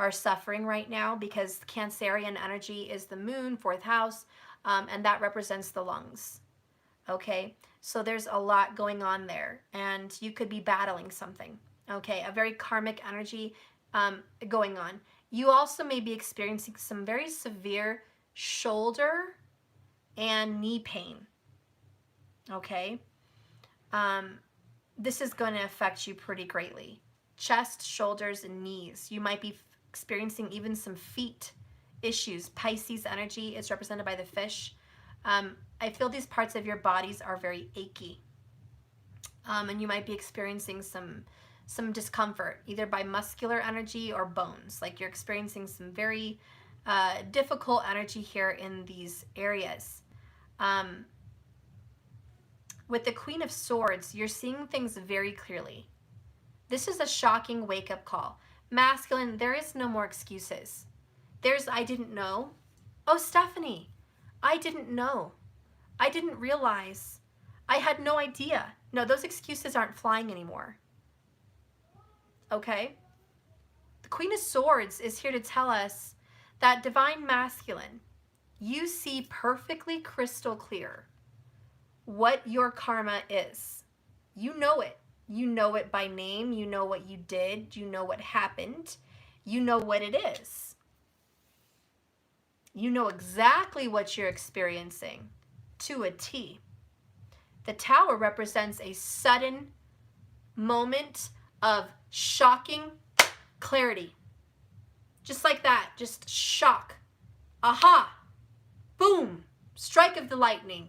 are suffering right now, because Cancerian energy is the moon, 4th house, and that represents the lungs. Okay, so there's a lot going on there, and you could be battling something. Okay, a very karmic energy going on. You also may be experiencing some very severe shoulder and knee pain. Okay, this is going to affect you pretty greatly. Chest, shoulders, and knees. You might be experiencing even some feet issues. Pisces energy is represented by the fish. I feel these parts of your bodies are very achy. And you might be experiencing some discomfort, either by muscular energy or bones. Like you're experiencing some very difficult energy here in these areas. With the Queen of Swords, you're seeing things very clearly. This is a shocking wake-up call. Masculine, there is no more excuses. There's, I didn't know. Oh, Stephanie, I didn't know. I didn't realize. I had no idea. No, those excuses aren't flying anymore. Okay? The Queen of Swords is here to tell us that Divine Masculine, you see perfectly crystal clear what your karma is. You know it. You know it by name. You know what you did. You know what happened. You know what it is. You know exactly what you're experiencing to a T. The Tower represents a sudden moment of shocking clarity. Just like that, just shock. Aha! Boom! Strike of the lightning.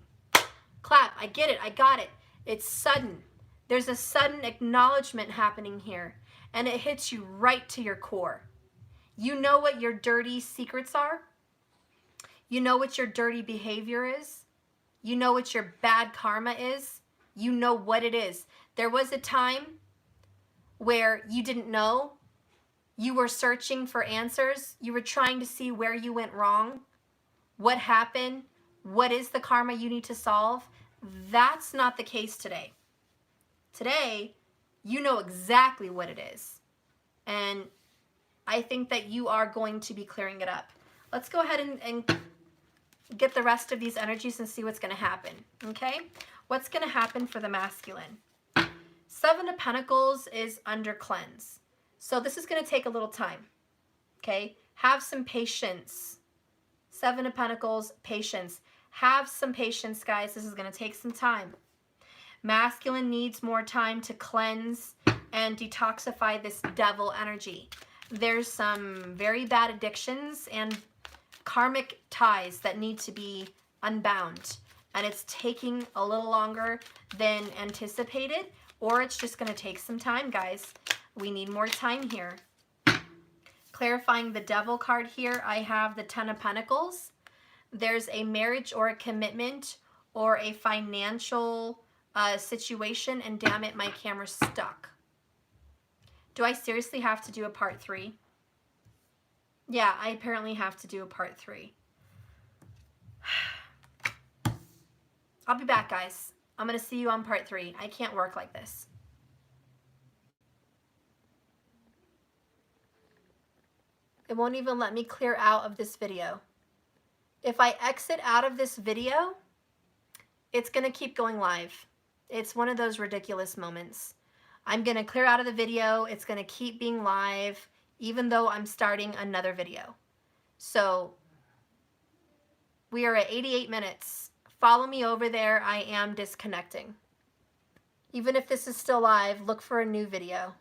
Clap, I get it, I got it. It's sudden. There's a sudden acknowledgement happening here, and it hits you right to your core. You know what your dirty secrets are? You know what your dirty behavior is? You know what your bad karma is? You know what it is. There was a time where you didn't know. You were searching for answers. You were trying to see where you went wrong. What happened? What is the karma you need to solve? That's not the case today. Today, you know exactly what it is. And I think that you are going to be clearing it up. Let's go ahead and get the rest of these energies and see what's going to happen. Okay? What's going to happen for the masculine? 7 of Pentacles is under cleanse. So this is going to take a little time. Okay? Have some patience. 7 of Pentacles, patience. Have some patience, guys. This is going to take some time. Masculine needs more time to cleanse and detoxify this devil energy. There's some very bad addictions and karmic ties that need to be unbound. And it's taking a little longer than anticipated, or it's just going to take some time, guys. We need more time here. Clarifying the devil card here, I have the 10 of Pentacles. There's a marriage or a commitment or a financial situation, and damn it, my camera's stuck. Do I seriously have to do a part 3? Yeah, I apparently have to do a part 3. I'll be back, guys. I'm going to see you on part 3. I can't work like this. It won't even let me clear out of this video. If I exit out of this video, it's going to keep going live. It's one of those ridiculous moments. I'm going to clear out of the video. It's going to keep being live, even though I'm starting another video. So we are at 88 minutes. Follow me over there. I am disconnecting. Even if this is still live, look for a new video.